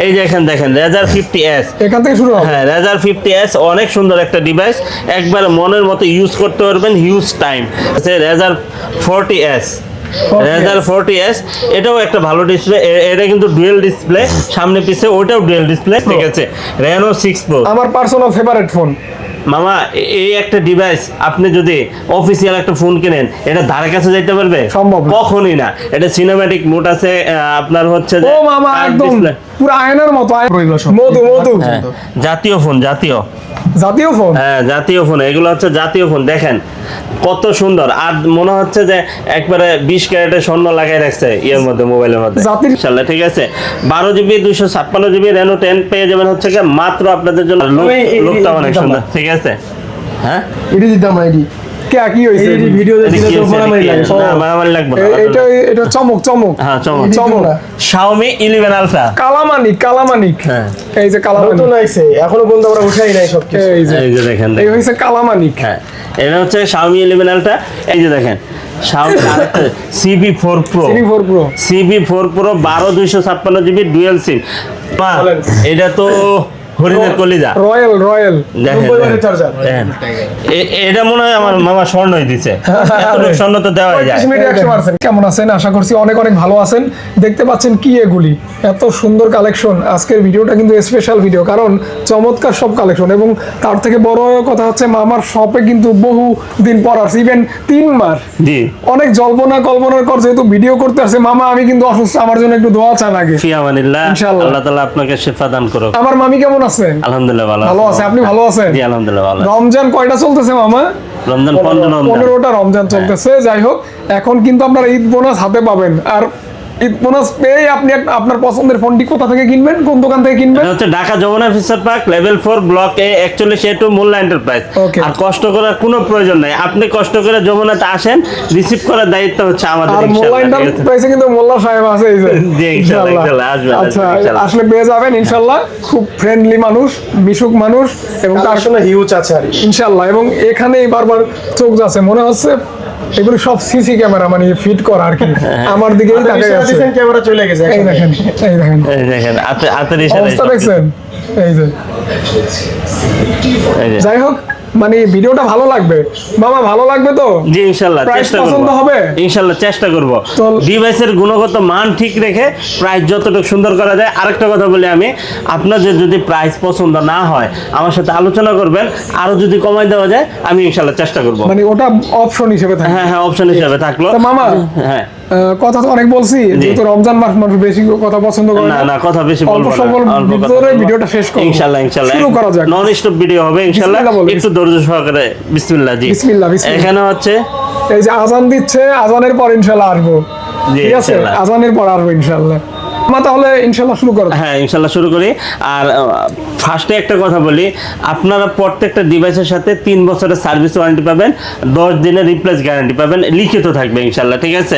এই যে এখানে দেখেন Razer 50s, এখান থেকে শুরু হবে। হ্যাঁ Razer 50s অনেক সুন্দর একটা ডিভাইস, একবার মনের মতো ইউজ করতে পারবেন huge time. Razer 40s, Razer 40s এটাও একটা ভালো ডিসপ্লে, এটা কিন্তু ডুয়েল ডিসপ্লে, সামনে পিছে ওটাও ডুয়েল ডিসপ্লে, ঠিক আছে। Reno 6 Pro আমার পার্সোনাল ফেভারিট ফোন মামা, এই একটা ডিভাইস আপনি যদি অফিসিয়াল একটা ফোন কিনেন, এটা ধারে কাছে যাইতে পারবে? সম্ভব না। কখনই না। এটা সিনেম্যাটিক মোড আছে, আপনার হচ্ছে যে ও মামা একদম পুরো আয়নার মতো মধু মধু জাতীয় ফোন, জাতীয় ফোন। হ্যাঁ জাতীয় ফোন, এগুলো হচ্ছে জাতীয় ফোন। দেখেন কত সুন্দর, আর মনে হচ্ছে যে একবারে 20 ক্যারেটের স্বর্ণ লাগাই রাখছে ইয়ের মধ্যে, মোবাইলের মধ্যে। ইনশাআল্লাহ, ঠিক আছে। 12GB 256GB Reno 10 পেয়ে যাবেন হচ্ছে কি মাত্র আপনাদের জন্য। লুকটা অনেক সুন্দর, ঠিক আছে। হ্যাঁ এডি দিতাম এডি কি হইছে এই ভিডিও দেখলে তো মারামারি লাগে, না মারামারি লাগবে না। এটা চমক হ্যাঁ চমক। Xiaomi 11 Ultra কালামানিক হ্যাঁ, এই যে কালামানিক নতুন আইছে, এখনো পর্যন্ত আমরা উঠাই নাই সব কিছু। এই যে দেখেন এই হইছে কালামানিক। হ্যাঁ, এটা হচ্ছে Xiaomi 11 Ultra। এই যে দেখেন Xiaomi CB4 Pro, CB4 Pro 12 256GB dual SIM. এটা তো হরিণের কলিজা, রয়্যাল দেখেন এটা মনে হয় আমার মামা স্বর্ণই দিছে, এতটুকু স্বর্ণ তো দেওয়া যায়। 100% কেমন আছেন? আশা করছি অনেক ভালো আছেন। দেখতে পাচ্ছেন কি এগুলি, এত সুন্দর কালেকশন। আজকের ভিডিওটা কিন্তু স্পেশাল ভিডিও, কারণ চমৎকার সব কালেকশন, এবং তার থেকে বড় কথা হচ্ছে মামার শপে কিন্তু বহু দিন পর আসছে, ইভেন 3 মাস। জি, অনেক কল্পনার কর যেহেতু ভিডিও করতে আসছে। মামা আমি কিন্তু অসুস্থ, আমার জন্য একটু দোয়া চান আগে। ফি আমানিল্লাহ, ইনশাআল্লাহ আল্লাহ তাআলা আপনাকে শিফা দান করুক। আমার মামি কেমন আছেন? আলহামদুলিল্লাহ ভালো আছে। আপনি ভালো আছেন? জি আলহামদুলিল্লাহ ভালো। রমজান কয়টা চলতেছে মামা? রমজান 15টা রমজান চলতেছে। যাই হোক, এখন কিন্তু আপনারা ঈদ বোনাস হাতে পাবেন, আর ঈদ বোনাস পেয়ে আপনি আপনার পছন্দের ফোনটি কোথা থেকে কিনবেন, কোন দোকান থেকে কিনবেন? এটা হচ্ছে Dhaka Jamuna future park level 4 block A 41A2 Molla enterprise. আর কষ্ট করার কোনো প্রয়োজন নাই, আপনি কষ্ট করে যমুনাতে আসেন, রিসিভ করার দায়িত্ব হচ্ছে আমাদের। আর মোল্লা এন্টারপ্রাইজে কিন্তু মোল্লা সাহেব আছে, এই যে জি ইনশাআল্লাহ আসবেন। আচ্ছা, আসলে পেয়ে যাবেন ইনশাআল্লাহ। খুব ফ্রেন্ডলি মানুষ, মিশুক মানুষ, এবং তার আসলে হিউজ আছে আর ইনশাআল্লাহ। এবং এখানেই বারবার চোখ যাচ্ছে, মনে হচ্ছে এগুলো সব সিসি ক্যামেরা, মানে ফিট করা আর কি। আমার দিকেই তাকিয়ে আছে, ক্যামেরা চলে গেছে। এই দেখেন এই দেখেন আতের অবস্থা দেখছেন, এই যে। যাই হোক, মানে ভিডিওটা ভালো লাগবে মামা, ভালো লাগবে তো? জি ইনশাআল্লাহ চেষ্টা করব, পছন্দ হবে ইনশাআল্লাহ চেষ্টা করব। ডিভাইসের গুণগত মান ঠিক রেখে প্রাইস যতটুকু সুন্দর করা যায়। আরেকটা কথা বলি আমি, আপনাদের যদি প্রাইস পছন্দ না হয় আমার সাথে আলোচনা করবেন, আরো যদি কমাই দেওয়া যায় আমি ইনশাআল্লাহ চেষ্টা করব। মানে ওটা অপশন হিসেবে থাকে। হ্যাঁ অপশন হিসেবে থাকলো। মামা হ্যাঁ কথা তো অনেক বলছি, যেহেতু রমজান মাস, মানুষ বেশি কথা পছন্দ করে না কথা বেশি বলবো না, অল্প ভিতরে ভিডিওটা শেষ করব ইনশাআল্লাহ। শুরু করা যাক। নন স্টপ ভিডিও হবে ইনশাআল্লাহ, একটু ধৈর্য সহকারে। বিসমিল্লাহ। জি বিসমিল্লাহ। এখানে হচ্ছে এই যে আজান দিচ্ছে, আজানের পর ইনশাআল্লাহ আসবো, ঠিক আছে? আজানের পর আসবো ইনশাআল্লাহ। তাহলে ইনশাআল্লাহ শুরু করো। হ্যাঁ ইনশাআল্লাহ শুরু করি। আর ফার্স্টে একটা কথা বলি, আপনারা প্রত্যেকটা ডিভাইসের সাথে 3 বছরের সার্ভিস ওয়ারেন্টি পাবেন, 10 দিনের রিপ্লেস গ্যারান্টি পাবেন, লিখিত থাকবে ইনশাআল্লাহ, ঠিক আছে।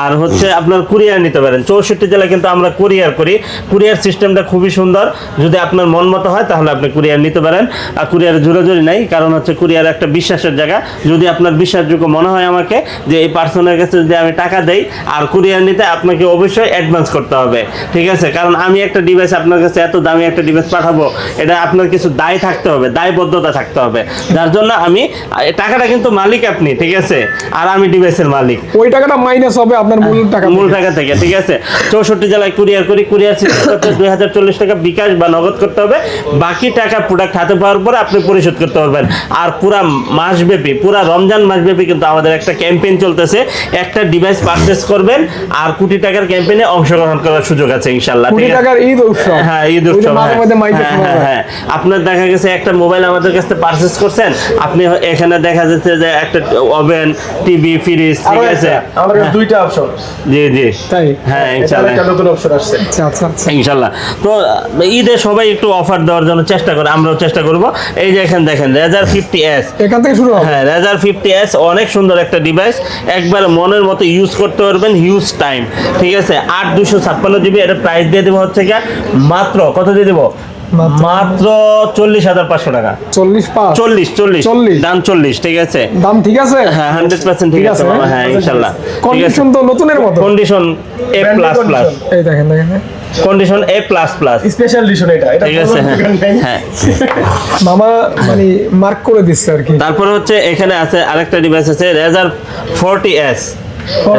আর হচ্ছে আপনার কুরিয়ার নিতে পারেন, 64 জেলায় কিন্তু আমরা কুরিয়ার করি। কুরিয়ার সিস্টেমটা খুবই সুন্দর, যদি আপনার মন মতো হয় তাহলে আপনি কুরিয়ার নিতে পারেন। আর কুরিয়ার জোরাজুরি নাই, কারণ হচ্ছে কুরিয়ার একটা বিশ্বাসের জায়গা। যদি আপনার বিশ্বাসযোগ্য মনে হয় আমাকে, যে এই পার্সনের কাছে যদি আমি টাকা দেই, আর কুরিয়ার নিতে আপনাকে অবশ্যই অ্যাডভান্স করতে হবে, ঠিক আছে। কারণ আমি একটা ডিভাইস আপনার কাছে এত দামি একটা ডিভাইস পাঠাবো, এটা আপনার কিছু দায় থাকতে হবে, দায়বদ্ধতা থাকতে হবে, যার জন্য আমি টাকাটা কিন্তু মালিক আপনি, ঠিক আছে, আর আমি ডিভাইসের মালিক। ওই টাকাটা মাইনাস হবে আপনার মূল টাকা থেকে, ঠিক আছে। 64 জেলায় কুরিয়ার করি, কুরিয়ার সিস্টেম করতে 2040 টাকা বিকাশ বা নগদ করতে হবে, বাকি টাকা প্রোডাক্ট হাতে পাওয়ার পরে আপনি পরিশোধ করতে পারবেন। আর পুরা মাসব্যাপী, পুরা রমজান মাসব্যাপী কিন্তু আমাদের একটা ক্যাম্পেইন চলতেছে, একটা ডিভাইস পারচেজ করবেন আর কোটি টাকার ক্যাম্পেইনে অংশগ্রহণ করার সুযোগ আছে ইনশাআল্লাহ। কোটি টাকার ঈদ উৎসব। হ্যাঁ ঈদ উৎসব। হ্যাঁ আপনার দেখা গেছে একটা মোবাইল আমাদের কাছে পারচেজ করছেন, আপনি এখানে দেখা যাচ্ছে যে একটা ওভেন, টিভি, ফ্রিজ, ঠিক আছে। আমাদের কাছে 2টা অপশন। জি জি তাই। হ্যাঁ ইনশাআল্লাহ একটা নতুন অপশন আসছে। আচ্ছা ইনশাআল্লাহ। তো ঈদে সবাই একটু অফার দেওয়ার জন্য চেষ্টা করে, আমরাও চেষ্টা করব। এই যে এখানে দেখেন Razer 50s, এখান থেকে শুরু হবে। হ্যাঁ Razer 50s অনেক সুন্দর একটা ডিভাইস, একবার মনের মতো ইউজ করতে পারবেন হিউজ টাইম, ঠিক আছে। 8 256GB, এটা প্রাইস দিয়ে দেবো হচ্ছে কি মাত্র কত দিয়ে দেবো, মাত্র 40,500 টাকা। 40 দাম 40, ঠিক আছে। দাম ঠিক আছে? হ্যাঁ 100% ঠিক আছে মামা, হ্যাঁ ইনশাআল্লাহ। কন্ডিশন তো নতুনের মতো, কন্ডিশন A++। এই দেখেন কন্ডিশন এ প্লাস প্লাস, স্পেশাল এডিশন এটা ঠিক আছে। বলার দরকার নেই। হ্যাঁ, মামা মানে মার্ক করে দিচ্ছে আর কি। তারপরে হচ্ছে এখানে আছে আরেকটা ডিভাইস আছে রেজার 40s।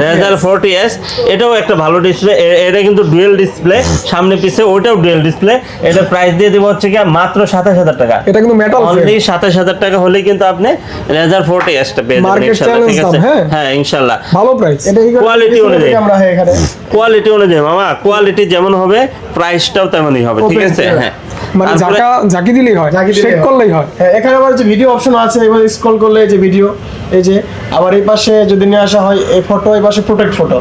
রেজার 40s এটাও একটা ভালো ডিসপ্লে, এটা কিন্তু ডুয়েল ডিসপ্লে, সামনে পিছে ওটাও ডুয়েল ডিসপ্লে। এটা প্রাইস দিয়ে দিব হচ্ছে কি মাত্র 27000 টাকা। এটা কিন্তু মেটাল অনলি 27000 টাকা হলে কিন্তু আপনি রেজার 40s টা পেয়ে যাবেন Market ইনশাআল্লাহ, ঠিক challenge আছে। দাম, হ্যাঁ? হ্যাঁ ইনশাআল্লাহ। ভালো প্রাইস। এটা কি করে Quality display অনুযায়ী। আমরা এখানে কোয়ালিটি অনুযায়ী মামা, কোয়ালিটি যেমন হবে প্রাইসটাও তেমনই হবে, ঠিক আছে। হ্যাঁ, মানে তারপরে- ঝাঁকি দিলেই হয়, ঝাঁকি দিলেই শেক হয়। করলেই হয়। হ্যাঁ, এখানে আবার যে ভিডিও অপশন আছে, এবার স্ক্রল করলে এই যে ভিডিও, এই যে আবার এই পাশে যদি নিয়ে আসা হয় এই ফটো, এই পাশে প্রোটেক্ট ফটো,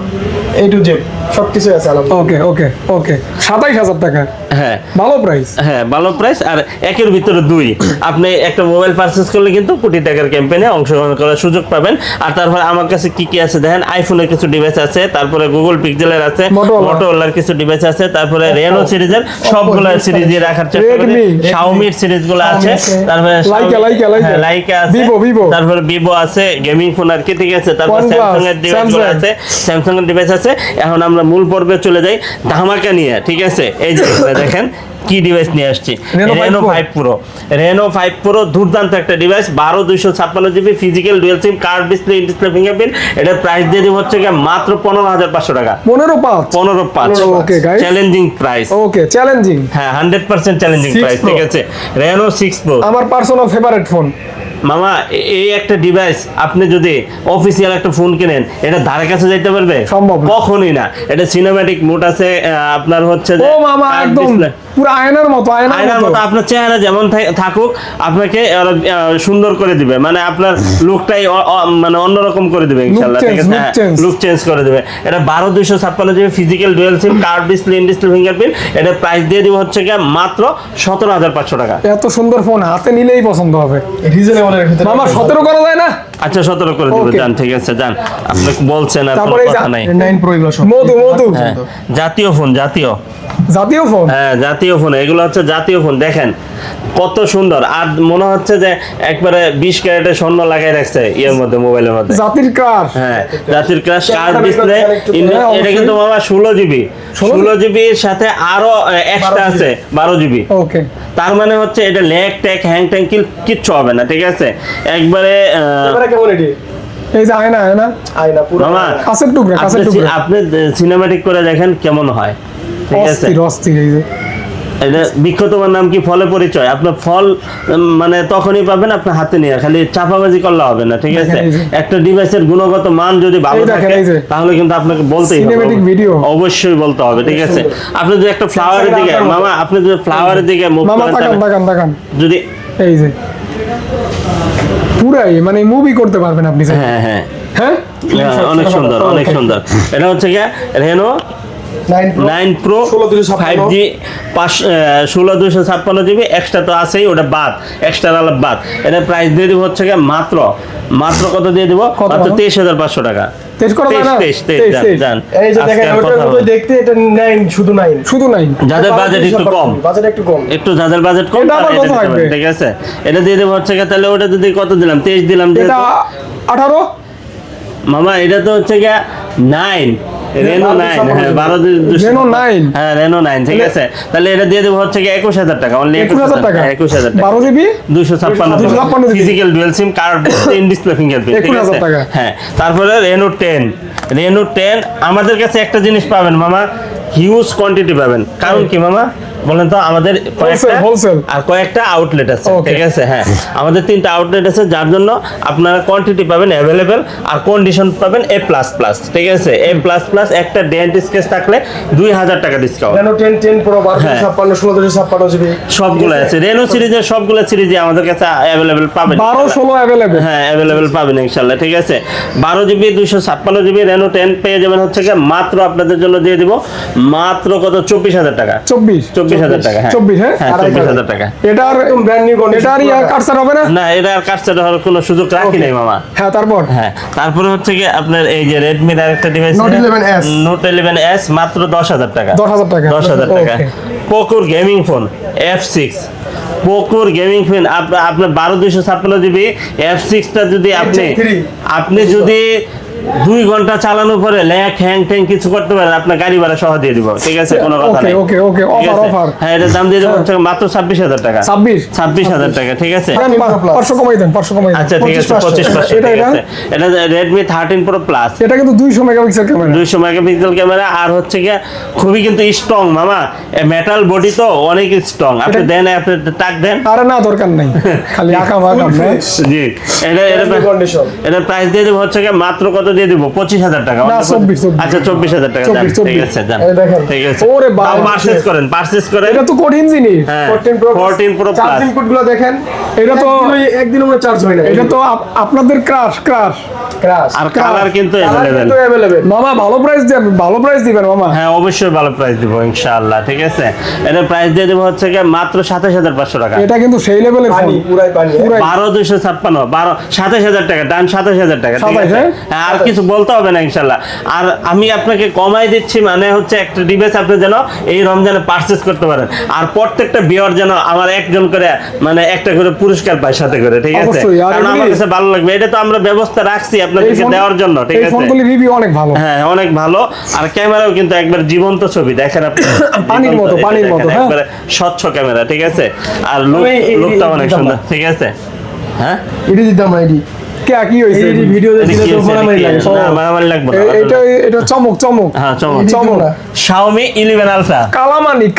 এই টু জেড সবকিছু আছে আলহামদুলিল্লাহ। ওকে ওকে ওকে 27000 টাকা, হ্যাঁ ভালো প্রাইস। হ্যাঁ ভালো প্রাইস। আর একের ভিতরে দুই, আপনি একটা মোবাইল পারচেজ করলে কিন্তু কোটি টাকার ক্যাম্পেইনে অংশগ্রহণ করার সুযোগ পাবেন। আর তারপরে আমার কাছে কি কি আছে দেখেন, আইফোনের কিছু ডিভাইস আছে, তারপরে গুগল পিক্সেলের আছে, Motorola। মোটোরোলার কিছু ডিভাইস আছে, তারপরে রেনো সিরিজের সবগুলো সিরিজে রাখার চেষ্টা করি। Redmi, শাওমির সিরিজগুলো আছে, আছে, তারপরে Leica লাইকা আছে, Vivo। তারপরে ভিভো আছে, গেমিং ফোন আর কি, ঠিক আছে। তারপর OnePlus, স্যামসাং এর ডিভাইসগুলো Samsung। আছে, স্যামসাং এর ডিভাইস আছে। এখন আমরা মূল পর্বে চলে যাই, ধামাকা নিয়ে, ঠিক আছে। এই যে এখানে দেখেন কি ডিভাইস নিয়ে আসছি, Reno 5 Reno Pro। 5 Pro. Reno 5 Pro দুর্দান্ত একটা device, 12256 GB physical dual SIM, card display, in display fingerprint. এটার প্রাইস দিয়ে দিব হচ্ছে গিয়ে মাত্র 15500 টাকা। 15.5। 15.5 Okay, guys। Challenging price. Okay challenging. হ্যাঁ 100% চ্যালেঞ্জিং 6 প্রাইস, Pro। ঠিক আছে। রেনো 6 প্রো আমার পার্সোনাল ফেভারিট ফোন। মামা, এই একটা ডিভাইস আপনি যদি অফিসিয়াল একটা ফোন কিনেন, এটা ধারে কাছে যাইতে পারবে? সম্ভব না। কখনোই না। এটা সিনেম্যাটিক মোড আছে, আপনার হচ্ছে যে ও মামা কার্ভ একদম ডিসপ্লে। পুরো আয়নার মতো, আয়নার আয়নার মতো মতো। আপনার চেহারা যেমন থাকুক, আপনাকে আরো, সুন্দর করে দিবে, মানে আপনার লুকটাই মানে অন্যরকম করে দিবে ইনশাআল্লাহ, ঠিক change, আছে। look change। লুক চেঞ্জ করে দিবে। এটা 12256 GB physical dual SIM, curve display, in display fingerprint. এটা প্রাইস দিয়ে দিব হচ্ছে গিয়ে মাত্র 17500 টাকা। এত সুন্দর ফোন হাতে নিলেই পছন্দ হবে। রিজনেবলের ভিতরে মামা 17 করা যায় না? আচ্ছা 17 করে দিব, Okay। যান, ঠিক আছে, যান। আপনি বলছেন আর কোনো তারপরে এই কথা নাই। 9 প্রো এগুলো সব মধু মধু হ্যাঁ, জাতীয় ফোন, জাতীয়, জাতীয় ফোন। হ্যাঁ জাতীয় ফোন, এগুলো হচ্ছে জাতীয় ফোন। দেখেন কত সুন্দর, আর মনে হচ্ছে যে একবারে 20 ক্যারেটের স্বর্ণ লাগাই রাখছে এর মধ্যে, মোবাইলের মধ্যে। জাতির কার। হ্যাঁ জাতির ক্রাশ কার্ড ক্যামেরা ডিসপ্লে। হ্যাঁ, এটা কিন্তু বাবা 16 জিবি, 16 জিবির সাথে আরো এক্সট্রা আছে 12 জিবি। ওকে তার মানে হচ্ছে এটা ল্যাগ ট্যাগ হ্যাং ট্যাং কিচ্ছু হবে না, ঠিক আছে। একবারে ক্যামেরা কেমন এটি? এই যে আয়না আয়না আয়না পুরো মামা, আয়না। কাছের টুকরা কাছের টুকরা। আপনি সিনেমাটিক করে দেখেন কেমন হয়, ঠিক আছে। অস্থির অস্থির এই যে এটা বৃক্ষ তোমার নাম কি, ফলে পরিচয়। আপনার ফল মানে তখনই পাবেন আপনি হাতে নিয়ে, খালি চাপাবাজি করলে হবে না, ঠিক আছে। দেখেন এই যে। একটা ডিভাইসের গুণগত মান যদি ভালো এই দেখেন থাকে এই যে। তাহলে কিন্তু আপনাকে বলতেই হবে, Cinematic video। অবশ্যই বলতে হবে, ঠিক আছে। আপনি যদি একটা ফ্লাওয়ারের দিকে, মামা আপনি যদি ফ্লাওয়ারের দিকে মুভ মামা করেন, তাকান তাহলে তাকান তাকান যদি, এই যে পুরাই মানে মুভি করতে পারবেন আপনি চাইলে। হ্যাঁ হ্যাঁ হ্যাঁ হ্যাঁ, অনেক সুন্দর, অনেক Okay। সুন্দর। এটা হচ্ছে গিয়ে Reno 9 pro 16256 5G 16256 GB, extra তো আছেই, ওটা বাদ, এক্সট্রা আলাদা বাদ। এটা প্রাইস দিয়ে দিব হচ্ছে গিয়ে মাত্র কত দিয়ে দিব, কত মাত্র বাবা? 23500 টাকা। তেজ করা যায় না? 23 23, যান। এই যে আজকে দেখেন আর ওটার কথা মতো হবে। দেখতে এটা 9 শুধু 9 শুধু নাই। যাদের বাজেট একটু কম, বাজেট একটু কম। একটু যাদের বাজেট কম এটা তারা আবার এটা কত দিতে থাকবে? পারেন, ঠিক আছে। এটা দিয়ে দেবো হচ্ছে গিয়ে, তাহলে ওটা যদি কত দিলাম, 23 দিলাম এটা যেহেতু। 18 মামা এটা তো হচ্ছে গিয়ে 9 রেনো 9, হ্যাঁ 12 Reno 9 হ্যাঁ রেনো 9, ঠিক আছে। তাহলে এটা দিয়ে দেবো হচ্ছে গিয়ে 21000 টাকা, অনলি 21000 টাকা 21000 টাকা। 12 GB 256 GB physical dual SIM, card in display fingerprint, ঠিক 21,000 আছে। টাকা। হ্যাঁ তারপরে রেনো 10 আমাদের কাছে একটা জিনিস পাবেন মামা, হিউজ কোয়ান্টিটি পাবেন। কারণ কি মামা বলেন তো, আমাদের কয়েকটা wholesale। আর কয়েকটা আউটলেট আছে, Okay। ঠিক আছে। হ্যাঁ আমাদের 3টা আউটলেট আছে, যার জন্য আপনারা কোয়ান্টিটি পাবেন অ্যাভেলেবেল, আর কন্ডিশন পাবেন A++, ঠিক আছে। A++ একটা ডেন্ট স্কেচ থাকলে 2000 টাকা ডিসকাউন্ট। Reno 10 Pro হ্যাঁ। 1256 1656 জিবি সবগুলো আছে, রেনো সিরিজের সবগুলো সিরিজে আমাদের কাছে অ্যাভেলেবেল পাবেন। 12 16 अवेलेबल। হ্যাঁ অ্যাভেলেবেল পাবেন ইনশাআল্লাহ, ঠিক আছে। 12 জিবি 256 জিবি রেনো 10 পেয়ে যাবেন হচ্ছে গিয়ে মাত্র, আপনাদের জন্য দিয়ে দিব মাত্র কত, 24000 টাকা। 24 টাকা, হ্যাঁ 24 হ্যাঁ? হ্যাঁ 24000 টাকা। এটার একদম ব্র্যান্ড নিউ কন্ডিশন। এটার ইয়ার কাটসার হবে না? না এটা আর কাটছাট হওয়ার কোনো সুযোগ রাখি নাই মামা। হ্যাঁ তারপর হ্যাঁ তারপরে হচ্ছে কি আপনার এই যে রেডমির আরেকটা device Note 11S note 11S মাত্র 10000 টাকা। 10,000 টাকা 10,000 টাকা। Okay। পোকোর গেমিং ফোন F6, পোকোর গেমিং ফোন আপনার 12256 জিবি F6টা যদি আপনি H3 যদি 2 ঘন্টা চালানোর পরে ল্যাক হ্যাং ট্যাং কিছু করতে পারেন, আপনার গাড়ি ভাড়া সহ দিয়ে দিব, ঠিক আছে, কোনো কথা ওকে নাই। ওকে ওকে, ঠিক অফার আছে? অফার। হ্যাঁ, এটার দাম দিয়ে দেবো হচ্ছে মাত্র 26,000 টাকা। 26 টাকা, ঠিক আছে। 500 কমাই দেন, 500 কমাই দেন। আচ্ছা ঠিক আছে, 25,500, এটা, ঠিক এটা? আছে। এটা Redmi 13 Pro Plus, এটা কিন্তু 200 মেগাপিক্সেল ক্যামেরা। 200 মেগাপিক্সেল ক্যামেরা, আর হচ্ছে কি খুবই কিন্তু স্ট্রং মামা, মেটাল বডি তো অনেক স্ট্রং। আপনি দেন, আপনি টাক দেন। আরে না, দরকার নাই, খালি আঁকা বাঁকা। জি, এটা প্রাইস দিয়ে দেবো হচ্ছে কি মাত্র কত দিয়ে দেবো, 25,000 টাকা। না, 24,000 আচ্ছা 24,000 টাকা, যান, 24,000 ঠিক আছে, যান, এই দেখেন। ঠিক আছে। ওরে বাবা, পারচেজ করেন। এটা তো কঠিন জিনিস। হ্যাঁ, 14 Pro Plus। চার্জিং পোর্টগুলো দেখেন, এটা তো একদিন আমরা চার্জ হয় না। এটা তো আপনাদের ক্রাশ। ক্রাশ আর কালার কিন্তু অ্যাভেলেবেল। অ্যাভেলেবেল। মামা ভালো প্রাইস দেন, ভালো প্রাইস দিবেন মামা। হ্যাঁ, অবশ্যই ভালো প্রাইস দিব ইনশাআল্লাহ, ঠিক আছে। এটা প্রাইস দিয়ে দেবো হচ্ছে কি মাত্র 27,500 টাকা। এটা কিন্তু সেই লেভেলের ফোন। পানি পুরাই পানি। 12,256, 27,000 টাকা, ডান 27,000 টাকা, ঠিক 27,000, আছে। হ্যাঁ? হ্যাঁ, আর কিছু বলতে হবে না ইনশাআল্লাহ। আর আমি আপনাকে কমাই দিচ্ছি, মানে হচ্ছে একটা ডিভাইস আপনি যেন এই রমজানে পারচেজ করতে পারেন, আর প্রত্যেকটা ভিউয়ার যেন আমার একজন করে, মানে একটা করে পুরস্কার পায় সাথে করে, ঠিক আছে। অবশ্যই, আর কারণ আমার এমনি- কাছে ভালো লাগবে, এটা তো আমরা ব্যবস্থা রাখছি আপনাদেরকে দেওয়ার জন্য, ঠিক এই আছে। ফোনগুলি রিভিউ অনেক ভালো। হ্যাঁ, অনেক ভালো। আর ক্যামেরাও কিন্তু একবার জীবন্ত ছবি দেখেন আপনি, পানির মতো, জীবন্ত, পানির এটা মতো, দেখেন, হ্যাঁ। একবারে স্বচ্ছ ক্যামেরা, ঠিক আছে। আর এই লুকটা অনেক দিতাম সুন্দর, না। ঠিক আছে। হ্যাঁ, এডি দিতাম না, এডি কি হয়েছে? এই ভিডিও এটা দেখলে কি তো হয়েছে, মারামারি এটা কি? লাগে। না, মারামারি লাগবে না। এটা এটা চমক চমক। হ্যাঁ, চমক। চমক। Xiaomi 11 Ultra। কালামানিক।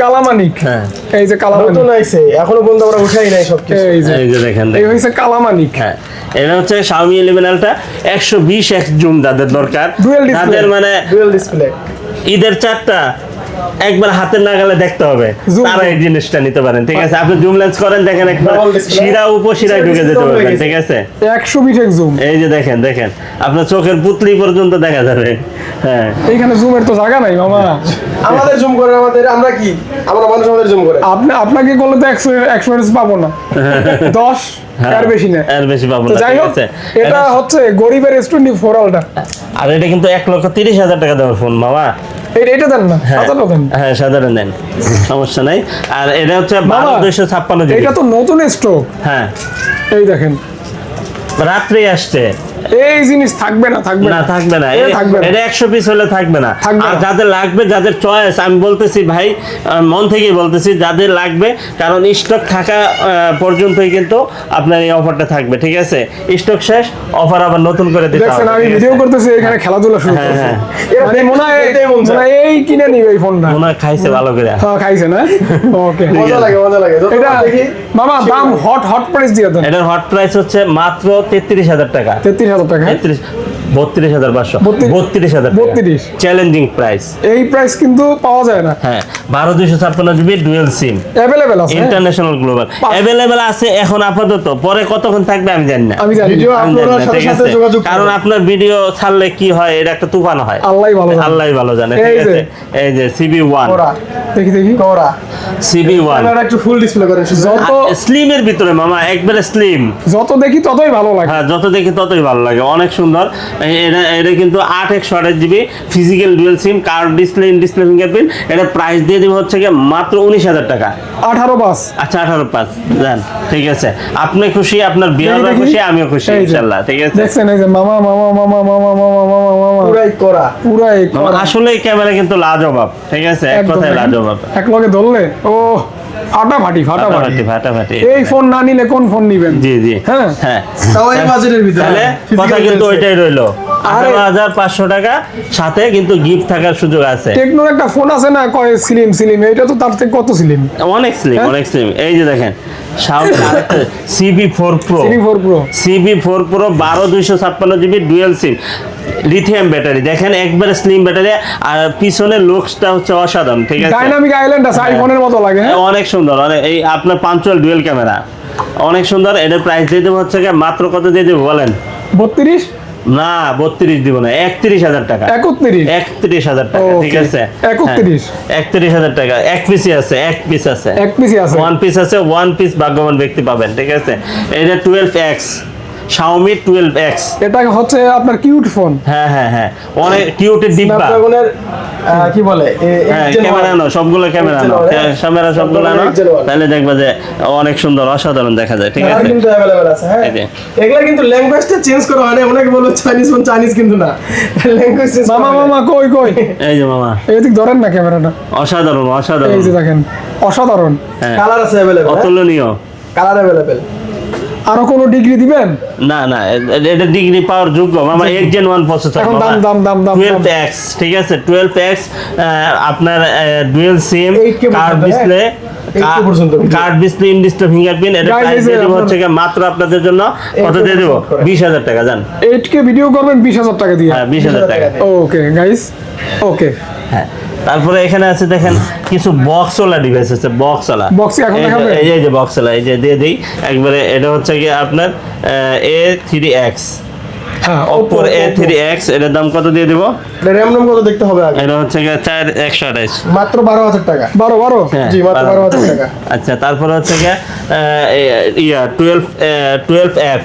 হ্যাঁ, এই যে কালামানিক। নতুন আইছে, এখনো পর্যন্ত আমরা উঠাই নাই সব কিছু। এই যে এই যে দেখেন, এই হইছে কালামানিক। হ্যাঁ, এটা হচ্ছে Xiaomi 11 Ultra 120x জুম যাদের দরকার, Dual display। যাদের মানে ডুয়াল ডিসপ্লে। ঈদের চারটা একবার হাতের নাগালে দেখতে হবে, Zoom তারা এই জিনিসটা নিতে পারেন, ঠিক আছে। আপনি জুম লেন্স করেন, দেখেন একবার Double display। শিরা উপশিরায় ঢুকে যেতে পারবেন, ঠিক আছে। 120x zoom. এই যে দেখেন, দেখেন আপনার চোখের পুতলি পর্যন্ত দেখা যাবে। হ্যাঁ, এইখানে জুমের তো জায়গা নাই মামা। আমাদের জুম করে, আমরা কি, আমরা মানুষ আমাদের জুম করে। আপনাকে করলে তো এক্সপিরিয়েন্স পাবো না। 10 এর বেশি না। আর বেশি পাবো তো না, যাই ঠিক হোক, আছে। এটা হচ্ছে গরিবের S24 আলটা। আর এটা কিন্তু 1,30,000 টাকা দেওয়ার ফোন মামা। এটা দেন না, সাজানো দেন। হ্যাঁ, সাধারণ নেন, সমস্যা নাই। আর এটা হচ্ছে মামা, 12,256 জিবি। এটা তো নতুন স্টক। হ্যাঁ, এই দেখেন, রাত্রে আসছে। এই জিনিস থাকবে না, থাকবে না, না, থাকবে না। থাকবে না। এটা 100 পিস হলে থাকবে না। থাকবে আর না। যাদের লাগবে, যাদের চয়েস, আমি বলতেছি ভাই, মন থেকেই বলতেছি, যাদের লাগবে, কারণ স্টক থাকা পর্যন্তই কিন্তু আপনার এই অফারটা থাকবে, ঠিক আছে। স্টক শেষ, অফার আবার নতুন করে দিতে দেখছেন হবে, আমি ঠিক ভিডিও আছে? করতেছি, এখানে খেলাধুলা শুরু হ্যাঁ, করছে। হ্যাঁ। মানে মনে হয় এটাই মন চায়। এই কিনে নিবে এই ফোনটা। মনে হয় খাইছে ভালো করে। হ্যাঁ, খাইছে না। ওকে, মজা লাগে, মজা লাগে। যত এটা দেখি মামা দাম হট প্রাইস দিয়ে দেন। এটার হট প্রাইস হচ্ছে মাত্র 33,000 টাকা। 33,000 টাকা। 32,500। 32,000 32,000 চ্যালেঞ্জিং প্রাইস। এই প্রাইস কিন্তু পাওয়া যায় না। হ্যাঁ, 12,256 জিবি ডুয়েল সিম, অ্যাভেলেবেল আছে। ইন্টারন্যাশনাল গ্লোবাল অ্যাভেলেবেল আছে এখন আপাতত। পরে কতক্ষণ থাকবে আমি জানি না। আমি জানি। ভিডিও আমি জানি আপলোডের না, সাথে ঠিক সাথে আছে? যোগাযোগ কারণ আপনার ভিডিও ছাড়লে কি হয়, এটা একটা তুফান হয়। আল্লাহই ভালো জানে। আল্লাহই ভালো জানে, এই ঠিক যে। আছে। এই যে CB1, কোরা, দেখি দেখি। কোরা। CB1 ক্যামেরা একটু ফুল ডিসপ্লে করেন শুধু। যত স্লিমের ভিতরে মামা, একবারে স্লিম। যত দেখি ততই ভালো লাগে। হ্যাঁ, যত দেখি ততই ভালো লাগে, অনেক সুন্দর। এটা কিন্তু 8x 28 GB physical dual SIM, curve display, in display fingerprint. এটা প্রাইস দিয়ে দিব হচ্ছে কি মাত্র 19,000 টাকা। 18+। আচ্ছা, 18+, জান, ঠিক আছে। আপনি খুশি, আপনার বিয়াররা দেখি। খুশি, আমিও খুশি এই যে। ইনশাআল্লাহ, ঠিক আছে। দেখছেন এই যে মামা মামা মামা মামা মামা মামা মামা পুরাই কোরা। পুরাই আমার আসলে এই ক্যামেরা কিন্তু লাজবাব, ঠিক আছে, এক একদম কথায় লাজবাব। এক লগে ধরলে ও ফাটাফাটি ফাটাফাটি ফাটাফাটি। এই ফোন না নিলে কোন ফোন নিবেন? জি জি, হ্যাঁ। হ্যাঁ। তাও এই বাজেটের ভিতরে। তাহলে কথা কিন্তু ওইটাই রইলো, 18,500 টাকা, সাথে কিন্তু গিফট থাকার সুযোগ আছে। টেকনোর একটা ফোন আছে না, কয় স্লিম, এটা তো তার থেকে কত স্লিম। অনেক স্লিম, হ্যাঁ? অনেক স্লিম। এই যে দেখেন, CB4 Pro, CB4 Pro CB4 Pro 12,256 GB dual SIM, lithium battery. দেখেন একবারে স্লিম ব্যাটারি, আর পিছনের লুকসটা হচ্ছে অসাধারণ, ঠিক আছে। ডাইনামিক আইল্যান্ড আছে, আইফোনের মতো লাগে। হ্যাঁ? অনেক সুন্দর, অনেক। এই আপনার পাঞ্চুয়াল ডুয়েল ক্যামেরা, অনেক সুন্দর। এটার প্রাইস দিয়ে দেবো হচ্ছে গিয়ে মাত্র কত দিয়ে দেবো বলেন? 32, না, 32 দিব না, 31,000 টাকা। 31, 31,000 টাকা, ঠিক Okay, আছে। 31, 31,000 টাকা। এক পিসই আছে, এক পিস আছে, এক পিসই আছে। ওয়ান পিস আছে, ওয়ান পিস ভাগ্যবান ব্যক্তি পাবেন, ঠিক আছে। এটা 12X Xiaomi 12X। এটা হচ্ছে আপনার কিউট ফোন। হ্যাঁ হ্যাঁ হ্যাঁ, অনেক কিউটের ডিব্বা। স্ন্যাপড্রাগনের কি বলে হ্যাঁ, ক্যামেরা আনো, সবগুলো ক্যামেরা আনো, ক্যামেরা সবগুলো আনো, তাহলে দেখবা যে অনেক সুন্দর, অসাধারণ দেখা যায়। ঠিক আছে, কিন্তু अवेलेबल আছে। হ্যাঁ, এই যে। এগুলা কিন্তু ল্যাঙ্গুয়েজটা চেঞ্জ করা হয় না। অনেকে বলে চাইনিজ ফোন, চাইনিজ কিন্তু না, ল্যাঙ্গুয়েজ চেঞ্জ মামা মামা কই কই, এই যে মামা, এদিক ধরেন না ক্যামেরাটা, অসাধারণ অসাধারণ। এই যে দেখেন অসাধারণ। হ্যাঁ, কালার আছে अवेलेबल, অতুলনীয়। Colour available. আরো কোনো ডিগ্রি দিবেন? না না, এটা ডিগ্রি পাওয়ার যোগ্য মামা। 8 Gen 1 প্রসেসর এখন মামা, দাম 12X। ঠিক আছে, 12X, আপনার ডুয়াল সিম, 8K কার্ড পর্যন্ত, ডিসপ্লে, 8K পর্যন্ত। Card display, in display fingerprint. এটা Guys, প্রাইস এই যে দিয়ে দেবো আপনার- হচ্ছে গিয়ে মাত্র আপনাদের জন্য কত দিয়ে দেবো? 20,000 টাকা। জান, 8K ভিডিও করবেন 20,000 টাকা দিয়ে। হ্যাঁ 20,000 টাকা। ওকে গাইস, ওকে। হ্যাঁ, তারপরে এখানে আছে দেখেন কিছু বক্সওয়ালা ডিভাইস আছে, বক্সওয়ালা। Box এখন দেখাবেন? এই যে বক্সওয়ালা, এই যে দিয়ে দিই একবারে। এটা হচ্ছে কি আপনার A3X, হ্যাঁ, Oppo A3X। এটার দাম কত দিয়ে দেবো? র‍্যাম নাম কত দেখতে হবে আগে। এটা হচ্ছে গিয়ে 4128। মাত্র 12,000 টাকা। 12 হ্যাঁ, জি, মাত্র 12,000 টাকা। আচ্ছা, তারপরে হচ্ছে গিয়ে 12F।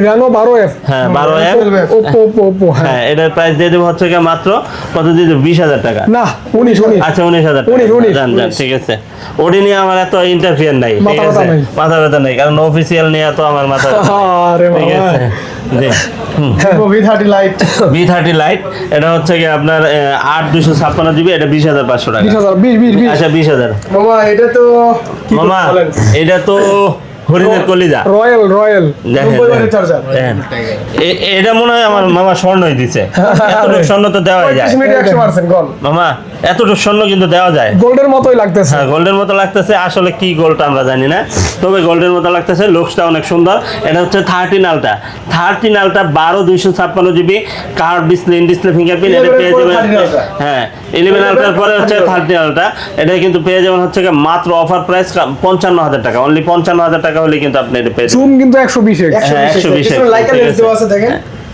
Reno 12F। হ্যাঁ 12F। ওপো হ্যাঁ। হ্যাঁ, এটার প্রাইস দিয়ে দেবো হচ্ছে গিয়ে মাত্র কত দিয়ে দেবো? 20,000 টাকা। না 19। আচ্ছা 19,000 টাকা। 19, জান জান, ঠিক আছে। ওডি নিয়ে আমার এত ইন্টারফিয়ার নাই, ঠিক মাথা আছে, ব্যথা নাই। মাথা ব্যথা নাই, কারণ অফিসিয়াল নিয়ে তো আমার মাথা ব্যথা নাই। আরে ঠিক বাবা, আছে, জি। Vivo V30 Lite। V30 light, এটা হচ্ছে কি আপনার 8 256 GB। এটা 20,500 টাকা। 20,000 20 আচ্ছা 20,000। মামা এটা তো কি মামা বলেন? এটা তো হরিণের কলিজা। রয়্যাল। দেখেন, 90 ওয়াটের চার্জার। দেখেন। এটা মনে হয় আমার মামা স্বর্ণই দিছে। এতটুকু স্বর্ণ তো দেওয়া যায় 100% গন। মামা, এতটুকু স্বর্ণ কিন্তু দেওয়া যায়। গোল্ডের মতোই লাগতেছে। হ্যাঁ, গোল্ডের মতো লাগতেছে। আসলে কি গোল্ড আমরা জানি না, তবে গোল্ডের মতো লাগতেছে। লুকসটা অনেক সুন্দর। এটা হচ্ছে 13 ultra. 13 ultra 12 256 GB, card display, in display fingerprint. এটা 11 পেয়ে যাবেন। 13 Ultra। হ্যাঁ, 11 আলট্রার পরে হচ্ছে 13 আলট্রা। এটা কিন্তু পেয়ে যাবেন হচ্ছে গিয়ে মাত্র অফার প্রাইস 55,000 টাকা। অনলি 55,000 টাকা হলে কিন্তু আপনি এটা পেয়ে যাবেন। জুম কিন্তু 120x। 120 120 লাইকা লেন্স দেওয়া আছে দেখেন।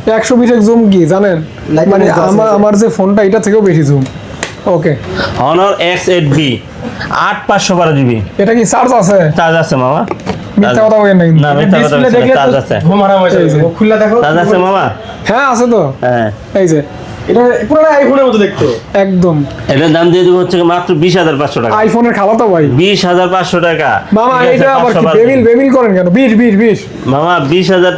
120x জুম কি জানেন? Like মানে lens আছে। আমার যে ফোনটা এটা থেকেও বেশি জুম। ওকে, Honor X8B 8512 GB এটা কি চার্জ আছে? চার্জ আছে মামা। মিথ্যা কথা বলেন নাই। না, মিথ্যা কথা ডিসপ্লে বলছি না, দেখলে চার্জ তো আছে। ঘুম আরাম হয়ে যাবে। এই যে। ও খুললা দেখো। চার্জ আছে মামা। হ্যাঁ আছে তো। হ্যাঁ, এই যে এটা পুরো আইফোনের মতো দেখতে। একদম এটার দাম দিয়ে দেবো হচ্ছে গিয়ে মাত্র 20,500 টাকা। আইফোনের খালাতো ভাই। 20,500 টাকা। মামা ঠিক আছে, এটা আবার কি 512 বেবিল করেন কেন? 20 মামা 20,000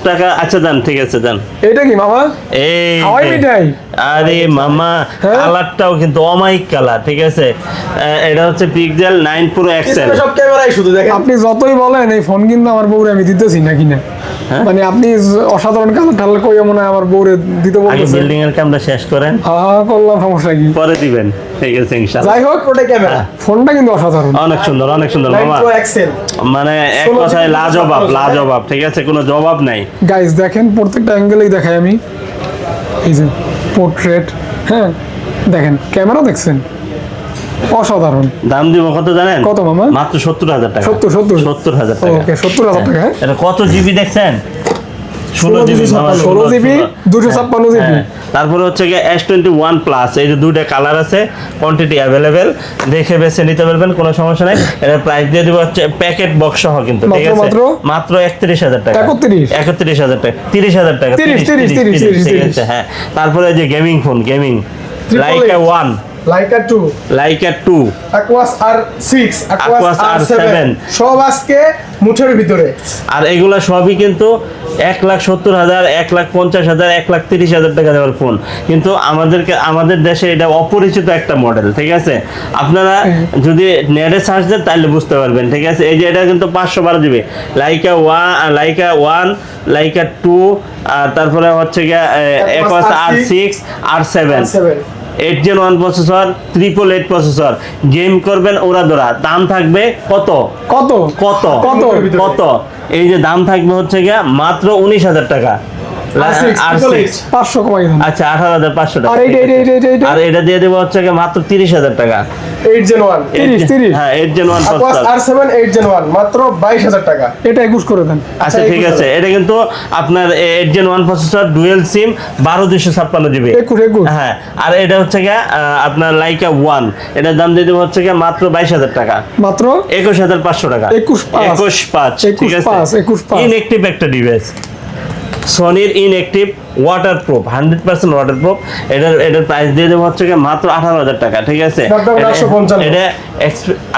টাকা। আচ্ছা দেন, ঠিক আছে দেন। এটা কি মামা? এই হাওয়াই যে। মিঠাই। আরে মামা, হ্যাঁ? কালারটাও কিন্তু অমাইক কালার। ঠিক আছে, এটা হচ্ছে পিক্সেল 9 Pro XL। পিছনে সব ক্যামেরাই শুধু দেখেন। আপনি যতই বলেন এই ফোন কিন্তু আমার বউরে আমি দিতেছি না কিনা। হ্যাঁ? মানে আপনি অসাধারণ কালার টালার কইয়া মনে হয় আমার বউরে দিতে আগে বলতেছেন। বিল্ডিং এর কামটা শেষ করেন, হ্যাঁ করলাম, সমস্যা কি? পরে দিবেন। ঠিক আছে ইনশাআল্লাহ। যাই হোক ওটা ক্যামেরা। ফোনটা কিন্তু অসাধারণ। অনেক সুন্দর, অনেক সুন্দর 9 মামা। Pro XL। মানে এক 16 কথায় GB লাজবাব, হ্যাঁ? লাজবাব। ঠিক আছে, কোনো জবাব নাই। গাইস দেখেন প্রত্যেকটা অ্যাঙ্গেলেই দেখাই আমি। এই যে পোর্ট্রেট, হ্যাঁ দেখেন, ক্যামেরা দেখছেন অসাধারণ। দাম দিব কত জানেন? কত মামা? মাত্র 70,000 টাকা। 70,000 টাকা। ওকে 70,000 টাকা। হ্যাঁ এটা কত জিবি দেখছেন? 16 জিবি। 16 GB 256 GB. তারপরে হচ্ছে গিয়ে S21 প্লাস। এই যে দুইটা কালার আছে, কোয়ান্টিটি অ্যাভেলেবেল, দেখে বেছে নিতে পারবেন, কোনো সমস্যা নাই। এটা প্রাইস দিয়ে দিব হচ্ছে প্যাকেট বক্স সহ কিন্তু। ঠিক আছে, মাত্র 31,000 টাকা। 31,000 টাকা, 30,000 টাকা। 30, ঠিক আছে, হ্যাঁ। তারপরে এই যে gaming phone, gaming Laika 1, Laika 2, Laika 2, Aquas R6, Aquas Aquas R7 R7 সব আজকে মুঠের ভিতরে। আর এগুলা সবই কিন্তু 1,70,000, 1,50,000, 1,30,000 টাকা দেওয়ার ফোন। কিন্তু আমাদের দেশে এটা অপরিচিত একটা মডেল। ঠিক আছে, আপনারা যদি নেটে সার্চ দেন তাহলে বুঝতে পারবেন। ঠিক আছে, এই যে এটা কিন্তু 512 জিবি। লাইকা 1, লাইকা 2, আর তারপরে হচ্ছে গিয়ে Aquas R6, R7, 8 Gen 1 processor, 888 processor. Game করবেন ওরা দোরা। দাম থাকবে কত? কত কত কত কত? এই যে দাম থাকবে হচ্ছে গিয়ে মাত্র 19,000 টাকা। R6 500 কমাই দেন। আচ্ছা 18,500 টাকা। আর এইটা আর এটা দিয়ে দেবো হচ্ছে গিয়ে মাত্র 30,000 টাকা। 8 Gen 1, 30 হ্যাঁ 8 Gen 1 Aquas processor. R7 8 Gen 1 মাত্র 22,000 টাকা। এটা 21 করে দেন। আচ্ছা ঠিক আছে, এটা কিন্তু আপনার 8 Gen 1 প্রসেসর, ডুয়েল সিম, 12 256 জিবি। 21 হ্যাঁ, আর এটা হচ্ছে গিয়ে আপনার লাইকা 1, এটার দাম দিয়ে দেবো হচ্ছে গিয়ে মাত্র 22,000 টাকা। মাত্র 21,500 টাকা। 21,500 21,500। ঠিক আছে, 21,500 ইনএক্টিভ একটা ডিভাইস। সনির ইনঅ্যাক্টিভ ওয়াটারপ্রুফ 100% ওয়াটারপ্রুফ। এটার প্রাইস দিয়ে দেবো হচ্ছে গিয়ে মাত্র 18,000 টাকা, ঠিক আছে? Snapdragon 855 এটা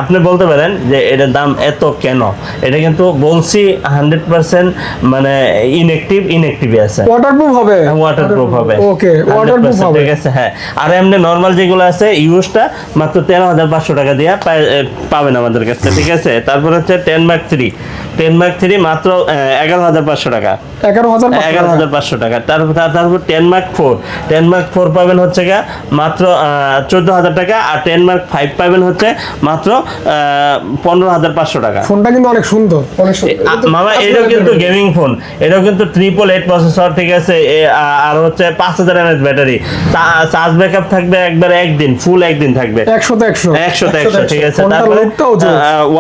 আপনি বলতে পারেন যে এটার দাম এত কেন, এটা কিন্তু বলছি 100% মানে ইনঅ্যাক্টিভই আছে, ওয়াটারপ্রুফ হবে, ওয়াটারপ্রুফ হবে। ওকে ওয়াটারপ্রুফ 100% হবে, ঠিক আছে, হ্যাঁ। আর এমনি নরমাল যেগুলো আছে ইউজটা মাত্র 13,500 টাকা দিয়ে পাবেন আমাদের কাছে, ঠিক আছে? তারপর হচ্ছে 10 Mark 3 মাত্র 11,500 টাকা, 11,500 টাকা। তারপর 10 Mark 4 পাবেন হচ্ছে গা মাত্র 14,000 টাকা। আর 10 Mark 5 পাবেন হচ্ছে মাত্র 15,500 টাকা। ফোনটা কিন্তু অনেক সুন্দর, অনেক সুন্দর। মামা এটাও কিন্তু গেমিং ফোন, এটাও কিন্তু 888 প্রসেসর, ঠিক আছে? আর হচ্ছে 5000 mAh ব্যাটারি, চার্জ ব্যাকআপ থাকবে একবার একদিন, ফুল একদিন থাকবে 100 100 ঠিক আছে। ফোনটার তারপরে লুকটাও জোস।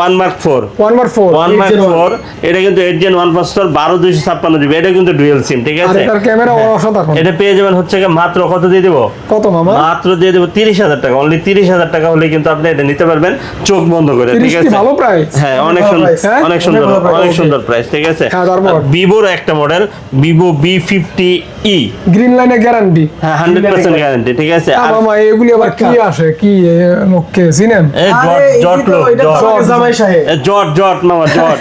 1 Mark 4 1 Mark 4 এটা কিন্তু 8 Gen 1 প্রসেসর, 12 256 GB, এটা কিন্তু ডুয়াল সিম, ঠিক আর আছে? এটার ক্যামেরা অসাধারণ। এটা পেয়ে যাবেন হচ্ছে গিয়ে মাত্র কত দিয়ে দেবো? কত মামা? মাত্র দিয়ে দেবো 30,000 টাকা, অনলি 30,000 টাকা হলে কিন্তু আপনি এটা নিতে পারবেন চোখ বন্ধ করে, 30 ঠিক কি আছে? ভালো প্রাইস? হ্যাঁ, অনেক ভালো সুন্দর, price, হ্যাঁ? অনেক সুন্দর, অনেক ভালো price, অনেক okay. সুন্দর প্রাইস, ঠিক আছে? হ্যাঁ, তারপর? ভিভোর একটা মডেল, ভিভো B50e, গ্রিন লাইনে গ্যারান্টি। হ্যাঁ 100% গ্যারান্টি, ঠিক আছে? আর মামা এগুলি আবার কি আসে, কি ওকে সিনেম? এই আরে, জট এই তো, লোক, এটা তো জট, আমাকে জামাই সাহেব। জট মামা, জট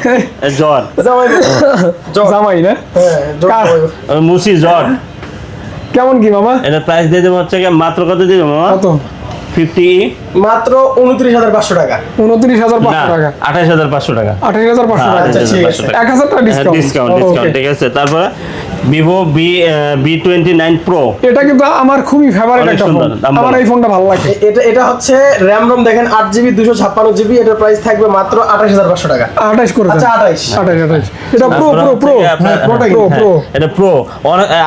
জট জামাই জামাই না? হ্যাঁ, কার? মুসি জট। কেমন কি মামা? এটা প্রাইস দিয়ে দেবো হচ্ছে গিয়ে মাত্র কত দিয়ে দেবো মামা? কত? 50e, মাত্র 29,500 টাকা। 29,500 টাকা, 28,500 টাকা, 28,500 টাকা, আচ্ছা, ঠিক আছে। 1,000 টাকা ডিসকাউন্ট। ডিসকাউন্ট, ঠিক আছে? তারপরে ভিভো B29 Pro, এটা কিন্তু আমার খুবই ফেভারিট অনেক একটা ফোন, সুন্দর, দাম আমার বলো। এই ফোনটা ভালো লাগে। এটা হচ্ছে র্যাম রোম দেখেন 8GB 256GB, এটার প্রাইস থাকবে মাত্র 28,500 টাকা। 28 করে দেন। আচ্ছা, 28 28 এটা প্রো তারপরে প্রো হচ্ছে প্রো গিয়ে আপনার- প্রো হ্যাঁ, প্রো এটা প্রো,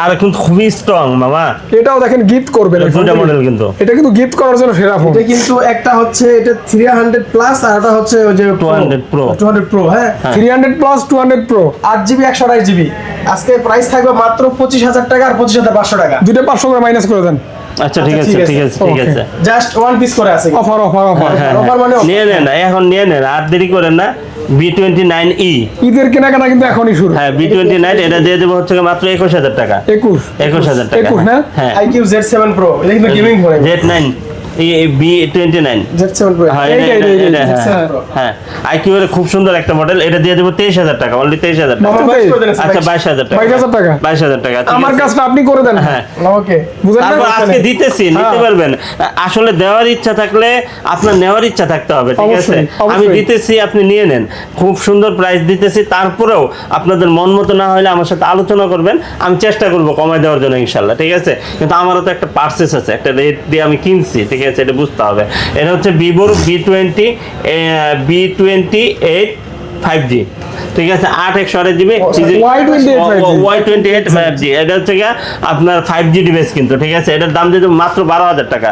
আর কিন্তু খুবই স্ট্রং মামা, এটাও দেখেন গিফট করবেন এই দুটা ফোনটা। মডেল কিন্তু। এটা কিন্তু গিফট করার জন্য সেরা ফোন। এটা কিন্তু একটা হচ্ছে এটা 300 প্লাস, আর এটা হচ্ছে ওই যে 200 Pro। 200 প্রো, হ্যাঁ 300 প্লাস 200 প্রো 8GB 128GB। আজকে প্রাইস থাকবে মাত্র 25,000 টাকা আর 25,500 টাকা। দুটো 500 করে মাইনাস করে দেন। আচ্ছা, ঠিক আছে, ঠিক আছে, ঠিক Okay. আছে। জাস্ট ওয়ান পিস করে আছে। Offer offer offer. হ্যাঁ, offer মানে offer। নিয়ে নেন, এখন নিয়ে নেন, আর দেরি করেন না। B29e, ঈদের কেনাকাটা কিন্তু এখনই শুরু। হ্যাঁ B29, এটা দিয়ে দেবো হচ্ছে গিয়ে মাত্র 21,000 টাকা, 21,000 টাকা। 21 না? হ্যাঁ, IQ Z7 Pro, এটা কিন্তু gaming phone. Z9 B29, Z7 Pro। হ্যাঁ এইটা, এটা এইটা, হ্যাঁ Pro। হ্যাঁ IQ এর খুব সুন্দর একটা মডেল, এটা দিয়ে দেবো 23,000 টাকা, অনলি 23,000 টাকা। মামা ভাই, আচ্ছা 22,000 টাকা, 22,000 টাকা। 22,000 টাকা, ঠিক আমার আছে? কাজটা আপনি করে দেন। হ্যাঁ, ওকে। বুঝলেন না? তারপর আজকে দিতেছি, নিতে হ্যাঁ। পারবেন। আসলে দেওয়ার ইচ্ছা থাকলে আপনার নেওয়ার ইচ্ছা থাকতে হবে, ঠিক আছে? অবশ্যই, অবশ্যই। আমি দিতেছি, আপনি নিয়ে নেন, খুব সুন্দর প্রাইস দিতেছি। তারপরেও আপনাদের মন মতো না হলে আমার সাথে আলোচনা করবেন, আমি চেষ্টা করব কমায় দেওয়ার জন্য ইনশাল্লাহ, ঠিক আছে? কিন্তু আমারও তো একটা পার্সেস আছে, একটা রেট দিয়ে আমি কিনছি, ঠিক আছে? এটা বুঝতে হবে। এটা হচ্ছে ভিভোর B28 5G, ঠিক আছে? 8/128GB Y28 5G, এটা হচ্ছে গিয়ে আপনার 5G ডিভাইস কিন্তু, ঠিক আছে? এটার দাম দিয়ে দেবো মাত্র 12,000 টাকা,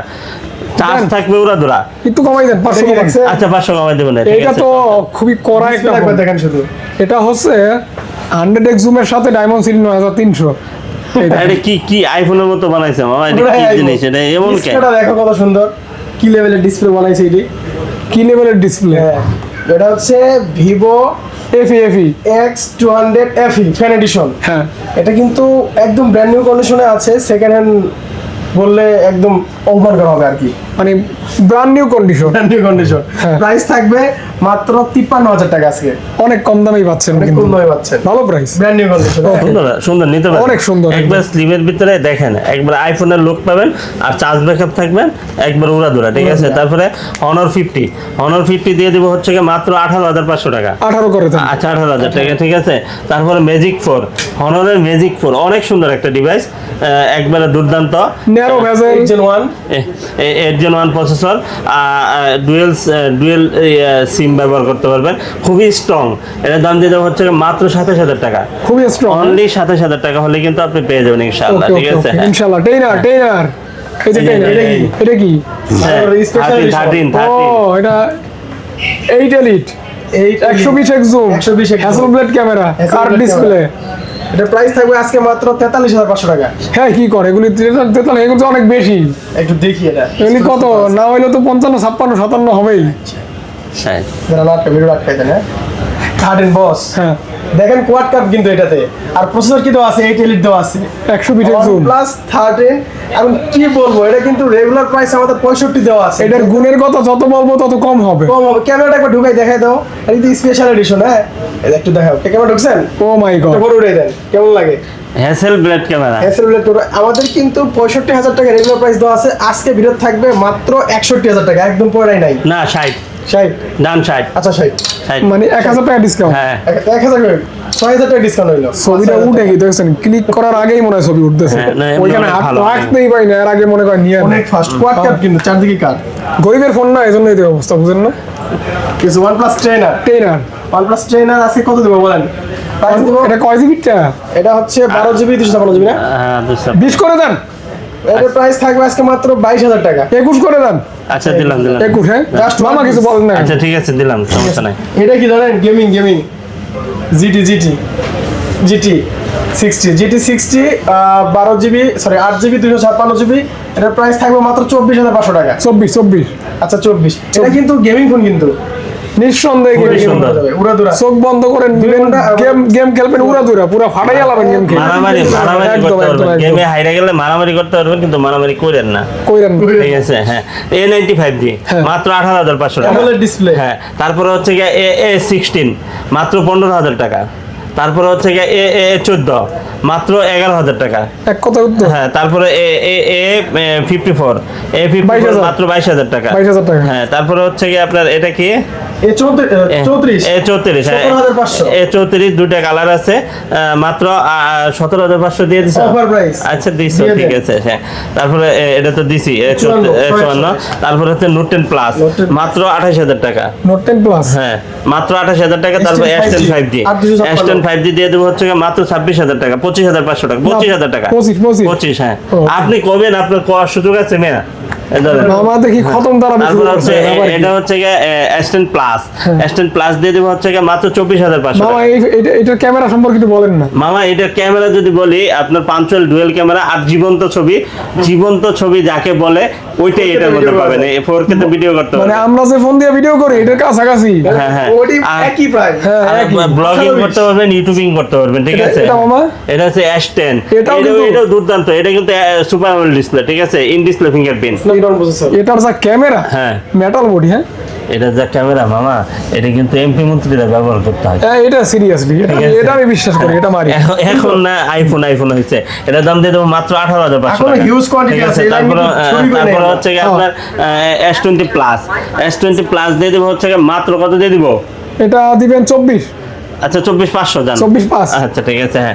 চার্জ থাকবে উড়াধুরা। একটু কমাই দেন 500 দেখি, কমান। দেখছে? আচ্ছা 500 কমাই দেবেন, ঠিক এইটা আছে? তো খুবই কড়া একটা একবার ফোন। দেখেন শুধু। এটা হচ্ছে 100x জুমের সাথে ডায়মন্ড সিরিজ 9300। এটা কি আইফোনের মতো বানাইছে মামা, এটা কি জিনিস? এটা এমন কেন? ডিসপ্লেটা দেখো কত সুন্দর, কি লেভেলের ডিসপ্লে বানাইছে এটি। কি লেভেলের ডিসপ্লে? হ্যাঁ, এটা হচ্ছে ভিভো এফি X200 FE ফ্যান এডিশন। হ্যাঁ, এটা কিন্তু একদম ব্র্যান্ড নিউ কন্ডিশনে আছে, সেকেন্ড হ্যান্ড বললে একদম ওভার করা হবে আর কি। মানে brand new condition, brand new condition. হ্যাঁ। প্রাইস থাকবে মাত্র 53,000 টাকা আজকে। অনেক কম দামেই পাচ্ছেন অনেক কিন্তু কম দামে পাচ্ছেন, ভালো প্রাইস। Brand new condition. সুন্দর সুন্দর, নিতে পারেন, অনেক সুন্দর, একবার স্লিমের ভিতরে দেখেন, একবার আইফোনের লুক পাবেন, আর চার্জ ব্যাকআপ থাকবেন একবার উড়াধুরা, ঠিক আছে? তারপরে Honor 50 দিয়ে দিব হচ্ছে গিয়ে মাত্র 18,500 টাকা। 18 করে দেন। আচ্ছা 18,000 টাকা, ঠিক আছে? তারপরে ম্যাজিক 4, হনরের ম্যাজিক 4 অনেক সুন্দর একটা ডিভাইস, একবারে দুর্দান্ত, narrow bezel, Gen 1 8 Gen 1 processor, dual SIM ব্যবহার করতে পারবেন, খুবই স্ট্রং। এটার দাম দিয়ে দেওয়া হচ্ছে মাত্র 27,000 টাকা, খুবই স্ট্রং। অনলি 27,000 টাকা হলে কিন্তু আপনি পেয়ে যাবেন ইনশাআল্লাহ, ঠিক আছে? হ্যাঁ। ইনশাআল্লাহ। টেইনার এই যে টেইনার, এটা কি? হ্যাঁ, Special 13 ও এটা 8 elite 120x zoom 120x zoom। Hasselblad camera curve display. এটা প্রাইস থাকবে আজকে মাত্র 43,500 টাকা। হ্যাঁ, কি করে এগুলি? এগুলো তো অনেক বেশি। একটু দেখি এটা এগুলি কত না হইলে তো 55 56 57 হবেই। হ্যাঁ। যারা লাটকা ভিডিও রাখাই দেন, হ্যাঁ 13 বস। হ্যাঁ, দেখেন কোয়াড কাপ কিন্তু এটাতে, আর প্রসেসর কি দেওয়া আছে 8 এলিট দেওয়া আছে 100 বিটের জুম। OnePlus 13। এখন কি বলবো, এটা কিন্তু রেগুলার প্রাইস আমাদের 65 দেওয়া আছে। এটার গুণের কথা যত বলবো তত কম হবে। কম হবে। ক্যামেরাটা একবার ঢুকাই দেখাই দাও, এটা কিন্তু স্পেশাল এডিশন। হ্যাঁ এটা একটু দেখাও, ক্যামেরা ঢুকছেন? ও মাই গড, বড় উড়ে দেন, কেমন লাগে? Hassle blade camera. Hasselblad Pro। আমাদের কিন্তু 65,000 টাকা রেগুলার প্রাইস দেওয়া আছে, আজকে ভিডিও থাকবে মাত্র 61,000 টাকা, একদম পড়াই নাই। না 60, 60, ডান 60। আচ্ছা 60, 60 মানে 1000 টাকা ডিসকাউন্ট। হ্যাঁ 1000 করে 6,000 টাকা ডিসকাউন্ট হইলো। ছবিটা উঠে কি দেখছেন, ক্লিক করার আগেই মনে হয় ছবি উঠতেছে। হ্যাঁ, না, ওইখানে অনেক হাত ভালো। রাখতেই পারি না, এর আগে মনে করেন নিয়ে অনেক ফাস্ট কোয়াড কাপ কিন্তু চারদিকে কাট। গরিবের ফোন না, এজন্যই এই অবস্থা, বুঝেন না? কিছু OnePlus Trainer, টেনার OnePlus Trainer আজকে কত দেবো বলেন? প্রাইস দেবো, এটা কয় জিবিটা? এটা হচ্ছে 12 জিবি 256 জিবি না? হ্যাঁ 20 করে দেন, এটার প্রাইস থাকবে আজকে মাত্র 22,000 টাকা। 21 করে দেন। আচ্ছা দিলাম 21, হ্যাঁ Just মামা কিছু বলেন না। আচ্ছা ঠিক আছে দিলাম, সমস্যা নাই। এটা কি জানেন? Gaming GT 60 12 GB, sorry 8 GB 256 GB. এটার প্রাইস থাকবে মাত্র 24,500 টাকা। 24 আচ্ছা 24। এটা কিন্তু গেমিং ফোন, কিন্তু নিঃসন্দেহে খুবই গেমিং। সুন্দর। উড়াদুরা। চোখ বন্ধ করেন দিবেন, গেম খেলবেন উড়াদুরা, পুরো ফাটাইয়া লাবেন গেম খেলে। মারামারি একদম, করতে একদম, পারবেন, একদম। গেমে হাইরা গেলে মারামারি করতে পারবেন, কিন্তু মারামারি করেন না। কইরেন না। ঠিক আছে। হ্যাঁ A95 হ্যাঁ। মাত্র 18,500 টাকা। AMOLED display. হ্যাঁ তারপরে হচ্ছে গিয়ে A16 মাত্র 15,000 টাকা। তারপরে হচ্ছে গিয়ে A14 মাত্র 11,000 টাকা। এক কথা উত্তর হ্যাঁ তারপরে A54 22,000 মাত্র 22,000 টাকা। 22,000 টাকা। হ্যাঁ তারপরে হচ্ছে গিয়ে আপনার এটা কি A34, A34, হ্যাঁ 17,500 A34 দুইটা কালার আছে, মাত্র 17,500 দিয়ে দিছো। Offer price। আচ্ছা দিছো, দিয়ে ঠিক দেন। আছে। হ্যাঁ তারপরে এটা তো দিছি 54। তারপরে হচ্ছে Note 10 Plus Note 10 মাত্র 28,000 টাকা। Note 10 plus. হ্যাঁ মাত্র 28,000 টাকা। তারপর S10 S10 5G, 8,256 S10 5G দিয়ে দেবো হচ্ছে গিয়ে মাত্র 26,000 টাকা, 25,500 টাকা, 25,000 টাকা, 25 হ্যাঁ। ও। আপনি কবেন, আপনার কোয়ার সুযোগ আছে মেয়া। এই ধরেন। মামা দেখি খতম তারা বেশি তারপর করছে, হচ্ছে আবার কি? এটা হচ্ছে গিয়ে S10 Plus, হ্যাঁ। S10 Plus দিয়ে দেবো হচ্ছে গিয়ে মাত্র 24,500 মামা টাকা। এটার ক্যামেরা সম্পর্কে একটু বলেন না। মামা এটার ক্যামেরা যদি বলি, আপনার পাঞ্চুয়াল ডুয়েল ক্যামেরা আর জীবন্ত ছবি যাকে বলে ওইটাই এটার মধ্যে পাবেন। এই 4K তে ভিডিও করতে মানে পারবেন। আমরা যে ফোন দিয়ে ভিডিও করি এটার কাছাকাছি। হ্যাঁ হ্যাঁ ওটি আর- একই প্রাইস। হ্যাঁ একই। ব্লগিং 28 করতে পারবেন, ইউটিউবিং করতে পারবেন, ঠিক এটা- আছে। এটা মামা? এটা হচ্ছে S10, এটাও কিন্তু- এটাও দুর্দান্ত। এটা কিন্তু সুপার অ্যামোলেড ডিসপ্লে, ঠিক আছে, in display fingerprint. Snapdragon processor। এটার যা ক্যামেরা, হ্যাঁ মেটাল বডি, হ্যাঁ এটা যা ক্যামেরা মামা, এটা কিন্তু এমপি মন্ত্রীরা ব্যবহার করতে হয়। এটা সিরিয়াসলি, ঠিক আছে। এটা আমি বিশ্বাস করি, এটা মারি। এখন না আইফোন হয়েছে, এটার দাম দিয়ে দেবো মাত্র 18,500 এখনো টাকা। huge quantity ঠিক আছে, এটা তারপরে কিন্তু ছবি করে তারপরে নেয় হচ্ছে গিয়ে না। আপনার S20 প্লাস দিয়ে দেবো হচ্ছে গিয়ে মাত্র কত দিয়ে দিব? এটা দিবেন 24। আচ্ছা 24,500 জান। 24,500 আচ্ছা ঠিক আছে। হ্যাঁ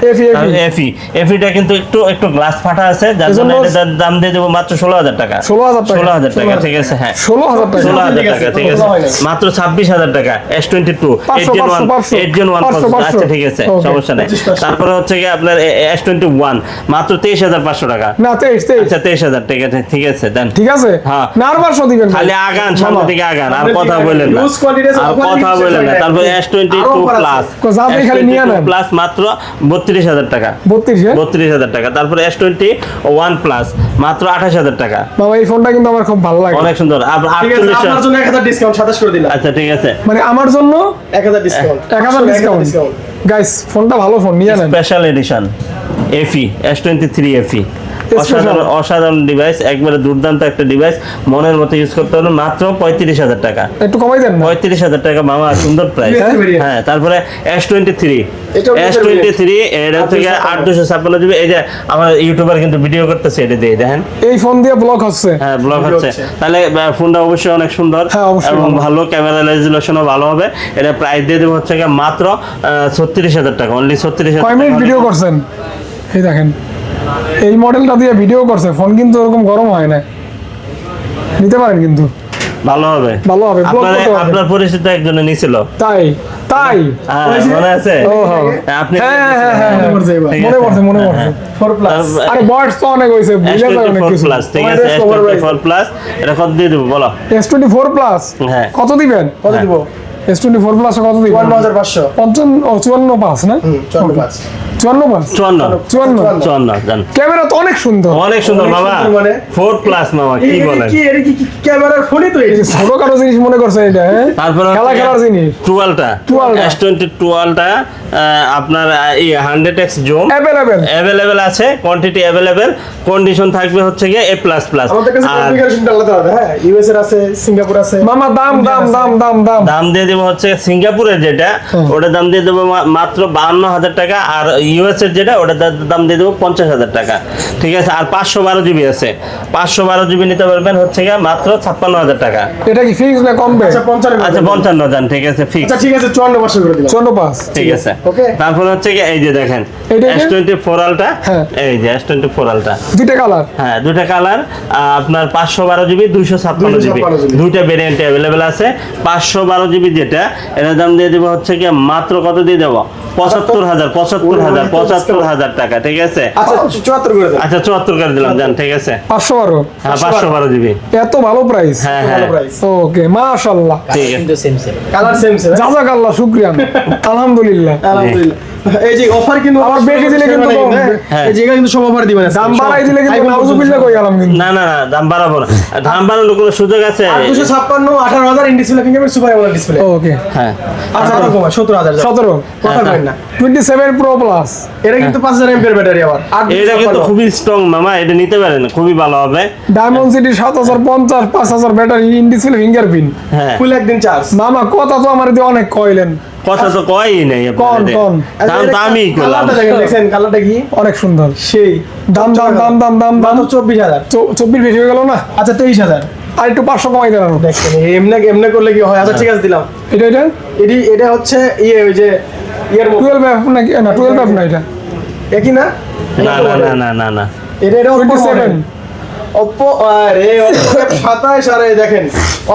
FE এফিটা কিন্তু একটু গ্লাস ফাটা আছে, যার জন্য এজন্য এটার দাম দিয়ে দেবো মাত্র 16,000 টাকা। 16,000 টাকা। 16,000 টাকা, ঠিক আছে। হ্যাঁ 16,000 টাকা। 16,000 ঠিক আছে, টাকা, ঠিক কোনো আছে। কথা হয় নাই। মাত্র 26,000 টাকা S22 500, 8 Gen 1 500, আচ্ছা ঠিক আছে, Okay. সমস্যা নেই। 25,500 তারপরে হচ্ছে কি আপনার S21 মাত্র 23,500 টাকা। না 23। আচ্ছা 23,000 টাকা, ঠিক আছে দেন। ঠিক আছে, হ্যাঁ। না আর 500 দিবেন। খালি আগান, সামনে মামা, দিকে আগান, আর সামনের কথা দিকে বললেন না, Huge quantity আছে, আর offer কথা limit বললেন না। শেষ হয় তারপর নাই। S22 আরো offer প্লাস, আছে। যাতে খালি নিয়ে নেন। প্লাস মাত্র 32,000 টাকা। 32, হ্যাঁ? 32,000 টাকা। তারপরে S21 প্লাস মাত্র 28,000 টাকা। মামা এই ফোনটা কিন্তু আমার খুব ভালো লাগে। অনেক সুন্দর। ঠিক আছে, 48,000 আপনার জন্য 1000 ডিসকাউন্ট 27 করে দিলাম। আচ্ছা ঠিক আছে। মানে আমার জন্য 1000 ডিসকাউন্ট। 1000 ডিসকাউন্ট। গাইস ফোনটা ভালো ফোন, নিয়ে নেন। Special edition FE S23 FE, Special। অসাধারণ ডিভাইস, একবারে দুর্দান্ত একটা ডিভাইস, মনের মতো ইউজ করতে হলে মাত্র 35,000 টাকা। একটু কমাই দেন না। 35,000 টাকা মামা, সুন্দর প্রাইস। Best variant। হ্যাঁ তারপরে S23 এটাও best S23 এটা থেকে 856 জিবি। এই যে আমার ইউটিউবার কিন্তু ভিডিও করতেছে, এটা দিয়ে দেখেন। এই ফোন দিয়ে ব্লক হচ্ছে। হ্যাঁ ব্লগ Video হচ্ছে। হচ্ছে। তাহলে ফোনটা অবশ্যই অনেক সুন্দর হ্যাঁ, অবশ্যই এবং ভালো। ভালো, ক্যামেরা রেজুলেশনও ভালো হবে। এটা প্রাইস দিয়ে দেবো হচ্ছে গিয়ে মাত্র 36,000 টাকা, অনলি 36,000 কয় মিনিট ভিডিও করছেন? এই দেখেন, এই মডেলটা দিয়ে ভিডিও করছে, ফোন কিন্তু এরকম গরম হয় না। নিতে পারেন কিন্তু, ভালো হবে। ভালো হবে, vlog আপনার করতে পারবেন। আপনার পরিচিত একজনে নিছিল। তাই তাই হ্যাঁ, মনে আছে? ও হ্যাঁ আপনি হ্যাঁ, হ্যাঁ, হ্যাঁ, মনে পড়ছে এবার। ঠিক মনে আছে। পড়ছে, মনে পড়ছে। 4 প্লাস। আরে বয়স তো অনেক হয়েছে, বুঝে যায় অনেক S24 কিছু। প্লাস, ঠিক তোমার আছে। এটা cover price। S24 প্লাস এটা কত দিয়ে দেবো বলো? S24 প্লাস হ্যাঁ। কত দিবেন? কত দিব? S24 প্লাস কত দিবেন? 54500। 54 ও 54 পাস না? 54 প্লাস। 54 জান। ক্যামেরা তো অনেক সুন্দর, অনেক সুন্দর মামা, মানে 4+ মামা, কি বলেন? কি ক্যামেরার ফোনই তো এই যে ছোটখাটো জিনিস মনে করছেন এটা, হ্যাঁ? তারপরে খেলার জিনিস। 12টা 12টা। S20 আপনার 100x জুম অ্যাভেলেবেল আছে, কোয়ান্টিটি অ্যাভেলেবেল, কন্ডিশন থাকবে হচ্ছে গিয়ে A++। আমাদের কাছে আর কনফিগারেশনটা আলাদা হবে। হ্যাঁ, ইউএস এর আছে, সিঙ্গাপুর আছে। মামা দাম দাম দিয়ে দেবো হচ্ছে সিঙ্গাপুরের যেটা, ওটার দাম দিয়ে দেবো মাত্র 52,000 টাকা, আর ইউএস এর যেটা ওটার দাম দিয়ে দেবো 50,000 টাকা, ঠিক আছে। আর 512 জিবি আছে, 512 জিবি নিতে পারবেন হচ্ছে গিয়ে মাত্র 56,000 টাকা। এটা কি ফিক্স না কমবে? আচ্ছা 55। আচ্ছা 55 জান, ঠিক আছে, ফিক্স। আচ্ছা ঠিক আছে, 54 করে দিলাম। 54 ঠিক আছে। ওকে। তারপর হচ্ছে কি এই যে দেখেন এটা কি? S24 আলট্রা, হ্যাঁ। এই যে S24 আলট্রা, দুইটা কালার। হ্যাঁ দুইটা কালার, আপনার 512 জিবি 256 জিবি, 256 GB দুইটা ভেরিয়েন্ট অ্যাভেলেবেল আছে। 512 জিবি যেটা, এটার দাম দিয়ে দেবো হচ্ছে কি মাত্র কত দিয়ে দেবো? 75,000 টাকা, ঠিক আছে। আচ্ছা 74 করে দিলাম। আচ্ছা 74 করে দিলাম জান, ঠিক আছে। 512 হ্যাঁ 512 জিবি, এত ভালো প্রাইস। হ্যাঁ ভালো হ্যাঁ প্রাইস। ওকে মাশাআল্লাহ, ঠিক আছে। Colour same. জাযাকাল্লাহ, শুকরিয়া, আলহামদুলিল্লাহ। আলহামদুলিল্লাহ। এই যে অফার কিন্তু আবার বেশি দিলে কিন্তু কম। হ্যাঁ। এই জায়গা কিন্তু সব অফার দিবেন। দাম বাড়াই দিলে কিন্তু নাউজুবিল্লাহ কই গেলাম কিন্তু। না দাম বাড়াবো না, দাম বাড়ানোর কোনো সুযোগ আছে? 256 18,000 in display fingerprint super AMOLED display. Okay হ্যাঁ আচ্ছা আরো কমা 17,000। 17 কথা বলেন না। 27 প্রো প্লাস। এটা কিন্তু 5000 এমপিআর ব্যাটারি আবার। এটা কিন্তু খুবই স্ট্রং মামা, এটা নিতে পারেন, খুবই ভালো হবে। Diamond city 7050 5000 battery, in display fingerprint. হ্যাঁ ফুল একদিন চার্জ। মামা কথা তো আমার দিয়ে অনেক কইলেন, কথা তো কয়ই নেই আপনাদের। কোন দাম তো আমি করলাম। কালারটা দেখেন কালারটা কি অনেক সুন্দর। সেই দাম 24,000। 24 বেশি হয়ে গেল না? আচ্ছা 23,000 আর একটু 500 কমাই দিলাম। দেখেন এমনে করলে কি হয়? আচ্ছা ঠিক আছে দিলাম। এটা হচ্ছে ওই যে ইয়ার 12 এফ নাকি না? 12 এফ না, এটা একই না? না এটা 27 Oppo আরে Oppo 27 আরে দেখেন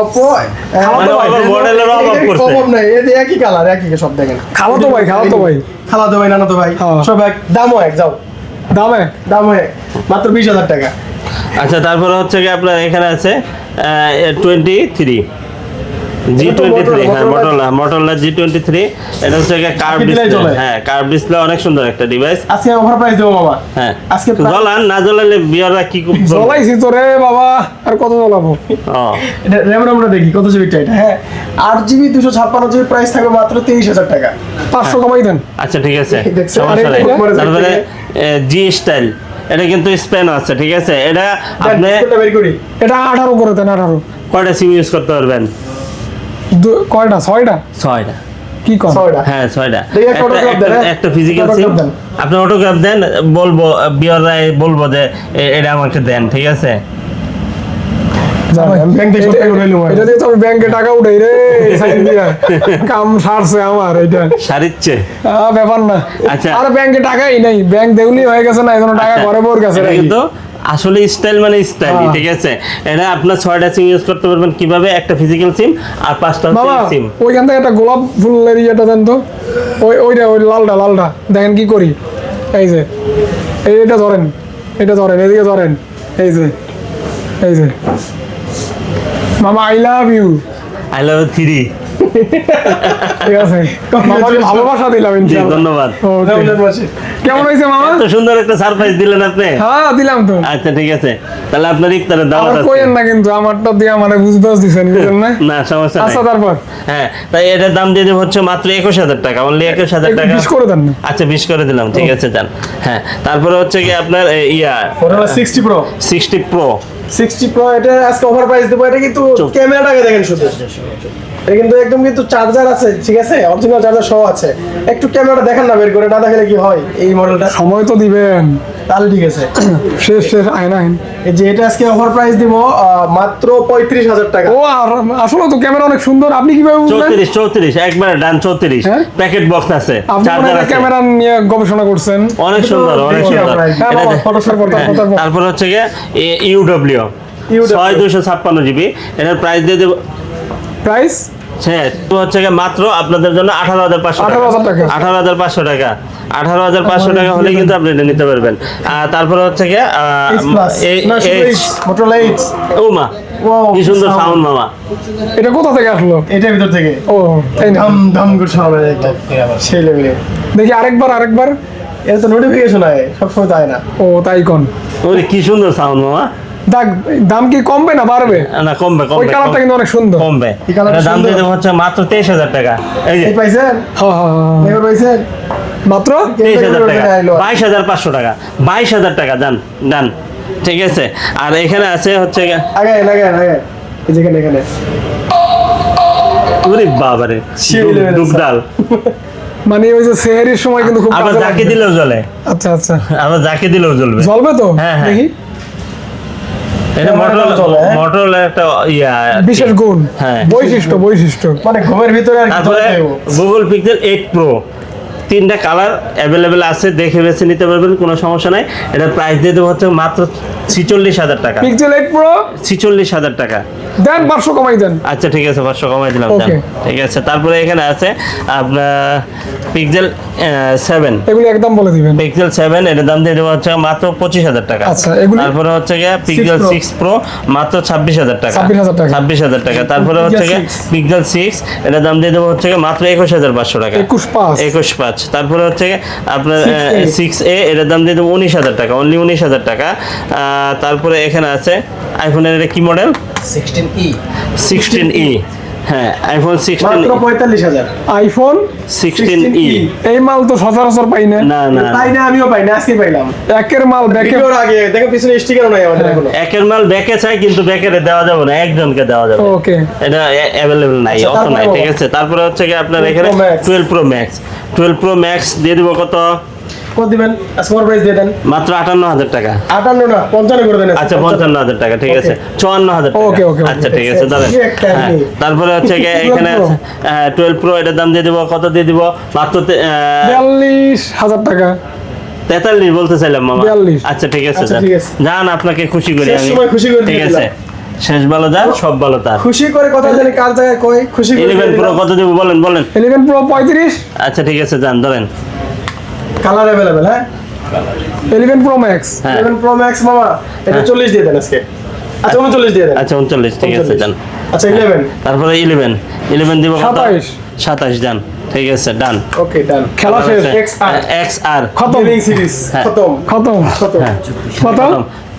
Oppo মানে আবার মডেলের অভাব করছে। অভাব নাই, এই একই কালার একই সব দেখেন। খালাতো ভাই নানাতো ভাই হ্যাঁ। সব এক দামও এক যাও দামও এক মাত্র 20,000 টাকা। আচ্ছা তারপরে হচ্ছে কি আপনার এখানে আছে 23 G23, হ্যাঁ Motorola G23, এটা হচ্ছে কার্ভ ডিসপ্লে। হ্যাঁ কার্ভ ডিসপ্লে, অনেক সুন্দর একটা ডিভাইস। আজকে অফার প্রাইস দেবো মামা। হ্যাঁ আজকে জ্বলান, না জ্বলালে বিয়াররা কি জ্বলাইছি তো রে বাবা, আর কত জ্বলাবো? এটা র্যাম দেখি কত জিবিটা এটা। হ্যাঁ 8GB 256GB প্রাইস থাকবে মাত্র 23,000 টাকা। 500 কমাই দেন। আচ্ছা ঠিক আছে, দেখছেন? সমস্যা নাই। আরে তারপরে জি স্টাইল, এটা কিন্তু স্প্যান আছে, ঠিক আছে। এটা আপনি বের করি। এটা 18 করে দেন। 18 কয়টা সিম ইউজ করতে পারবেন? কয়টা? 6টা। 6টা। কি কম? 6টা। হ্যাঁ 6টা। দেখি একটা autograph দেন, হ্যাঁ? একটা ফিজিক্যাল সিম autograph দেন। আপনি অটোগ্রাফ দেন, বলবো বিয়াররাই বলবো যে এটা আমাকে দেন, ঠিক আছে। ব্যাংক থেকে সব টাকা উঠাইলো এটা দিয়ে তো আমি ব্যাংকে টাকা উঠাই রে, সাইড দিয়া কাম সারছে আমার এটা। সারিচ্ছে। ব্যাপার না। আচ্ছা। আর ব্যাংকে টাকাই নাই, ব্যাংক দেউলি হয়ে গেছে না, এজন্য টাকা ঘরে বোর গেছে এটা নাকি। কিন্তু আসলে স্টাইল মানে স্টাইল, হ্যাঁ। ঠিক আছে। এটা আপনার 6টা সিম ইউজ করতে পারবেন কিভাবে? একটা ফিজিক্যাল সিম আর 5টা বাবা সিম। ওইখান থেকে একটা গোলাপ ফুলের ইয়েটা দেন তো, ওই লালটা দেখেন কি করি। এই যে এটা ধরেন, এদিকে ধরেন, এই যে মামা I love you. I love 3। ঠিক আছে মামাকে ভালোবাসা দিলাম জি ইনশাআল্লাহ। ধন্যবাদ। Okay. কেমন হয়েছে মামা? এত সুন্দর একটা সারপ্রাইজ দিলেন আপনি। হ্যাঁ দিলাম তো। আচ্ছা ঠিক আছে, তাহলে আপনার ইফতারের দাওয়াত আর আছে। কইেন না কিন্তু, আমারটা দিয়ে মানে বুঝতে দিছেন বুঝলেন না? না সমস্যা নাই। আচ্ছা তারপর হ্যাঁ তাই এটার দাম দিয়ে দেব হচ্ছে মাত্র 21,000 টাকা, অনলি 21,000 টাকা। 20 করে দেন না। আচ্ছা 20 করে দিলাম, ঠিক আছে যান। হ্যাঁ তারপরে হচ্ছে কি আপনার Motorola 60 Pro 60 Pro 60 Pro এটা আজকে অফার প্রাইস দেবো। এটা কিন্তু ক্যামেরাটাকে দেখেন শুধু, এটা কিন্তু একদম কিন্তু চার্জার আছে, ঠিক আছে, অরিজিনাল চার্জার সহ আছে। একটু ক্যামেরাটা দেখেন না, বের করে না দেখালে কি হয় এই মডেলটা? সময় তো দিবেন। তাহলে ঠিক আছে। শেষ আয়না আইন। এই যে এটা আজকে অফার প্রাইস দিব মাত্র 35,000 টাকা। ও আর আসলে তো ক্যামেরা অনেক সুন্দর, আপনি কিভাবে বুঝলেন? 34 একবার ডান 34 হ্যাঁ? প্যাকেট বক্স আছে, আপনি চার্জার আছে, ক্যামেরা নিয়ে গবেষণা করছেন। অনেক সুন্দর অনেক দেখি সুন্দর। আমরা। হ্যাঁ বাবা, ফটোশপ করতে হ্যাঁ, করতে তারপর হচ্ছে গিয়ে ইউডব্লিউ 6256 জিবি, এটার প্রাইস দিয়ে দেব প্রাইস হচ্ছে গিয়ে মাত্র আপনাদের জন্য 18,500 টাকা। 18,000 টাকা। 18,500 টাকা। 18,500 টাকা হলে কিন্তু আপনি এটা নিতে পারবেন। তারপরে হচ্ছে গিয়ে H plus না শুধু H, Motorola H। ও মা Wow, কি সুন্দর sound। সাউন্ড মামা। এটা কোথা থেকে আসলো? এটার ভিতর থেকে ও তাই না? দাম করে সামনে একটা সেই লেভেলে। দেখি আরেকবার এটা তো নোটিফিকেশন হয়, সবসময় তাই না। ও তাই কোন ওরে কি সুন্দর সাউন্ড মামা। দেখ, দাম কি কমবে না বাড়বে? না কমবে ওই কালারটা কিন্তু অনেক সুন্দর। কমবে। এই কালারটা এটা দাম সুন্দর। দিয়ে দেবো হচ্ছে মাত্র 23,000 টাকা। এই যে এই পাইছেন? হ্যাঁ হ্যাঁ হ্যাঁ। এবার পাইছেন? মাত্র 23,000 টাকা, আইলো। 22,500 টাকা, 22,000 টাকা ডান ডান, ঠিক আছে। আর এখানে আছে হচ্ছে আগে এই যেখানে এখানে ওরে বাবারে সেই level দুধ ডাল, মানে ওই যে সেহরির সময় কিন্তু খুব আবার কাজে যাকে লাগবে। দিলেও জ্বলে, আচ্ছা আচ্ছা, আবার যাকে দিলেও জ্বলবে। জ্বলবে তো? হ্যাঁ, হ্যাঁ। দেখি এটা চলে, হ্যাঁ? মোটর একটা ইয়া বিশেষ গুণ, হ্যাঁ। বৈশিষ্ট্য। মানে ঘুমের ভিতরে আর কি তারপরে ধরে দেবো। গুগল পিক্সেল 8 প্রো, 3টা কালার অ্যাভেলেবেল আছে, দেখে বেছে নিতে পারবেন, কোনো সমস্যা নাই। এটা প্রাইস দিয়ে দেবো হচ্ছে মাত্র 46,000 টাকা। পিক্সেল 8 প্রো 46,000 টাকা। দেন 500 কমাই দেন। আচ্ছা ঠিক আছে, 500 কমাই দিলাম। Okay. যান। ঠিক আছে, তারপরে এখানে আছে আপনার পিক্সেল 7, এগুলো একদম বলে দিবেন। পিক্সেল 7 এর দাম দিয়ে দেবো হচ্ছে মাত্র 25,000 টাকা। আচ্ছা, এগুলি? তারপরে হচ্ছে গিয়ে পিক্সেল 6 Pro? 6 প্রো মাত্র 26,000 টাকা। 26,000 টাকা। 26,000 টাকা। তারপরে হচ্ছে গিয়ে 6 পিক্সেল 6 এর দাম দিয়ে দেবো হচ্ছে গিয়ে মাত্র 21,500 টাকা। 21,500 21,500। তারপরে হচ্ছে গিয়ে আপনার 6A 6A এর দাম দিয়ে দেবো 19,000 টাকা, অনলি 19,000 টাকা। তারপরে এখানে আছে আইফোনের এটা কি মডেল? 16E। হ্যাঁ, আইফোন 16 মাত্র 45,000। IPhone 16E। এই মাল তো সচরাচর পাই না। না না, তাই না, আমিও পাই না, আজকে পাইলাম। একের মাল ব্যাকে ভিডিওর আগে দেখো পিছনে স্টিকারও নাই আমাদের এখনো। একের মাল ব্যাকে চাই, কিন্তু ব্যাকের দেওয়া যাবে না, একজনকে দেওয়া যাবে। ওকে। এটা অ্যাভেলেবল নাই, আচ্ছা, অত তারপরে নাই, ঠিক বলো। আছে। তারপরে হচ্ছে কি আপনার 12 এখানে Pro Max। 12 pro max, 12 pro max দিয়ে দিব কত? কত দিবেন? আজকে আমার প্রাইস দিয়ে দেন। মাত্র 58,000 টাকা। 58 না 55 করে দেন। আচ্ছা 55,000 টাকা, ঠিক আছে। 54,000 টাকা। Okay, okay, okay. আচ্ছা ঠিক আছে, দাঁড়ান। কি একটা হ্যাঁ, আপনি। তারপরে হচ্ছে কি এখানে 12 Pro? আছে 12 প্রো, এটার দাম দিয়ে দিব কত? দিয়ে দিব মাত্র 42,000 টাকা। 43 বলতে চাইলাম মামা। 42 আচ্ছা ঠিক আছে, আচ্ছা, যান। ঠিক আছে। যান, আপনাকে খুশি করি শেষ আমি। সময় খুশি করে ঠিক দিয়ে আছে, শেষ ভালো যান, সব ভালো তার। খুশি করে কথা জানি কার জায়গায় কই খুশি করে 11 প্রো কত দিব বলেন বলেন। 11 প্রো 35, আচ্ছা ঠিক আছে, যান ধরেন। কালার अवेलेबल হ্যাঁ। 11 প্রো ম্যাক্স হ্যাঁ 11 প্রো ম্যাক্স মামা এটা 40 দিয়ে দেন আজকে। আচ্ছা 39 দিয়ে দেন। আচ্ছা 39, ঠিক আছে, 39 যান। আচ্ছা 11 তারপরে 11 দিব কত? 27 27, যান, ঠিক আছে, ডান। ওকে ডান। খেলা শেষ। XR XR খতম গেমিং সিরিজ হ্যাঁ। খতম খতম। খতম। হ্যাঁ, কত?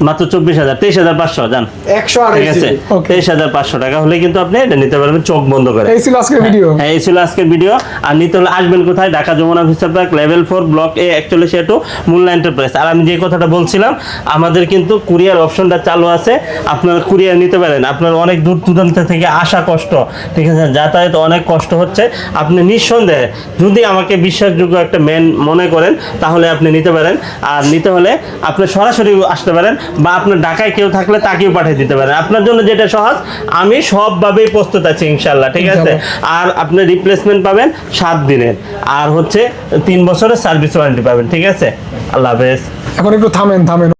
মাত্র 24,000, 23,500, যান। 128 ঠিক আছে, Okay. 23,500 টাকা হলে কিন্তু আপনি এটা নিতে পারবেন চোখ বন্ধ করে। এই ছিল আজকের ভিডিও। হ্যাঁ, এই ছিল আজকের ভিডিও। আর নিতে হলে আসবেন কোথায়? Dhaka Jamuna future park, level 4, block A, 41A2, Munna enterprise. আর আমি যে কথাটা বলছিলাম, আমাদের কিন্তু কুরিয়ার অপশনটা চালু আছে, আপনারা কুরিয়ার নিতে পারেন। আপনার অনেক দূর দূরান্ত থেকে আসা কষ্ট, ঠিক আছে, যাতায়াত অনেক কষ্ট হচ্ছে, আপনি নিঃসন্দেহে যদি আমাকে বিশ্বাসযোগ্য একটা ম্যান মনে করেন, তাহলে আপনি নিতে পারেন। আর নিতে হলে আপনি সরাসরি আসতে পারেন, বা আপনার ঢাকায় কেউ থাকলে তাকেও পাঠিয়ে দিতে পারেন। আপনার জন্য যেটা সহজ, আমি সবভাবেই প্রস্তুত আছি ইনশাল্লাহ, ঠিক আছে। আর আপনি রিপ্লেসমেন্ট পাবেন 7 দিনের, আর হচ্ছে 3 বছরের সার্ভিস ওয়ারেন্টি পাবেন, ঠিক আছে। আল্লাহ হাফেজ। এখন একটু থামেন।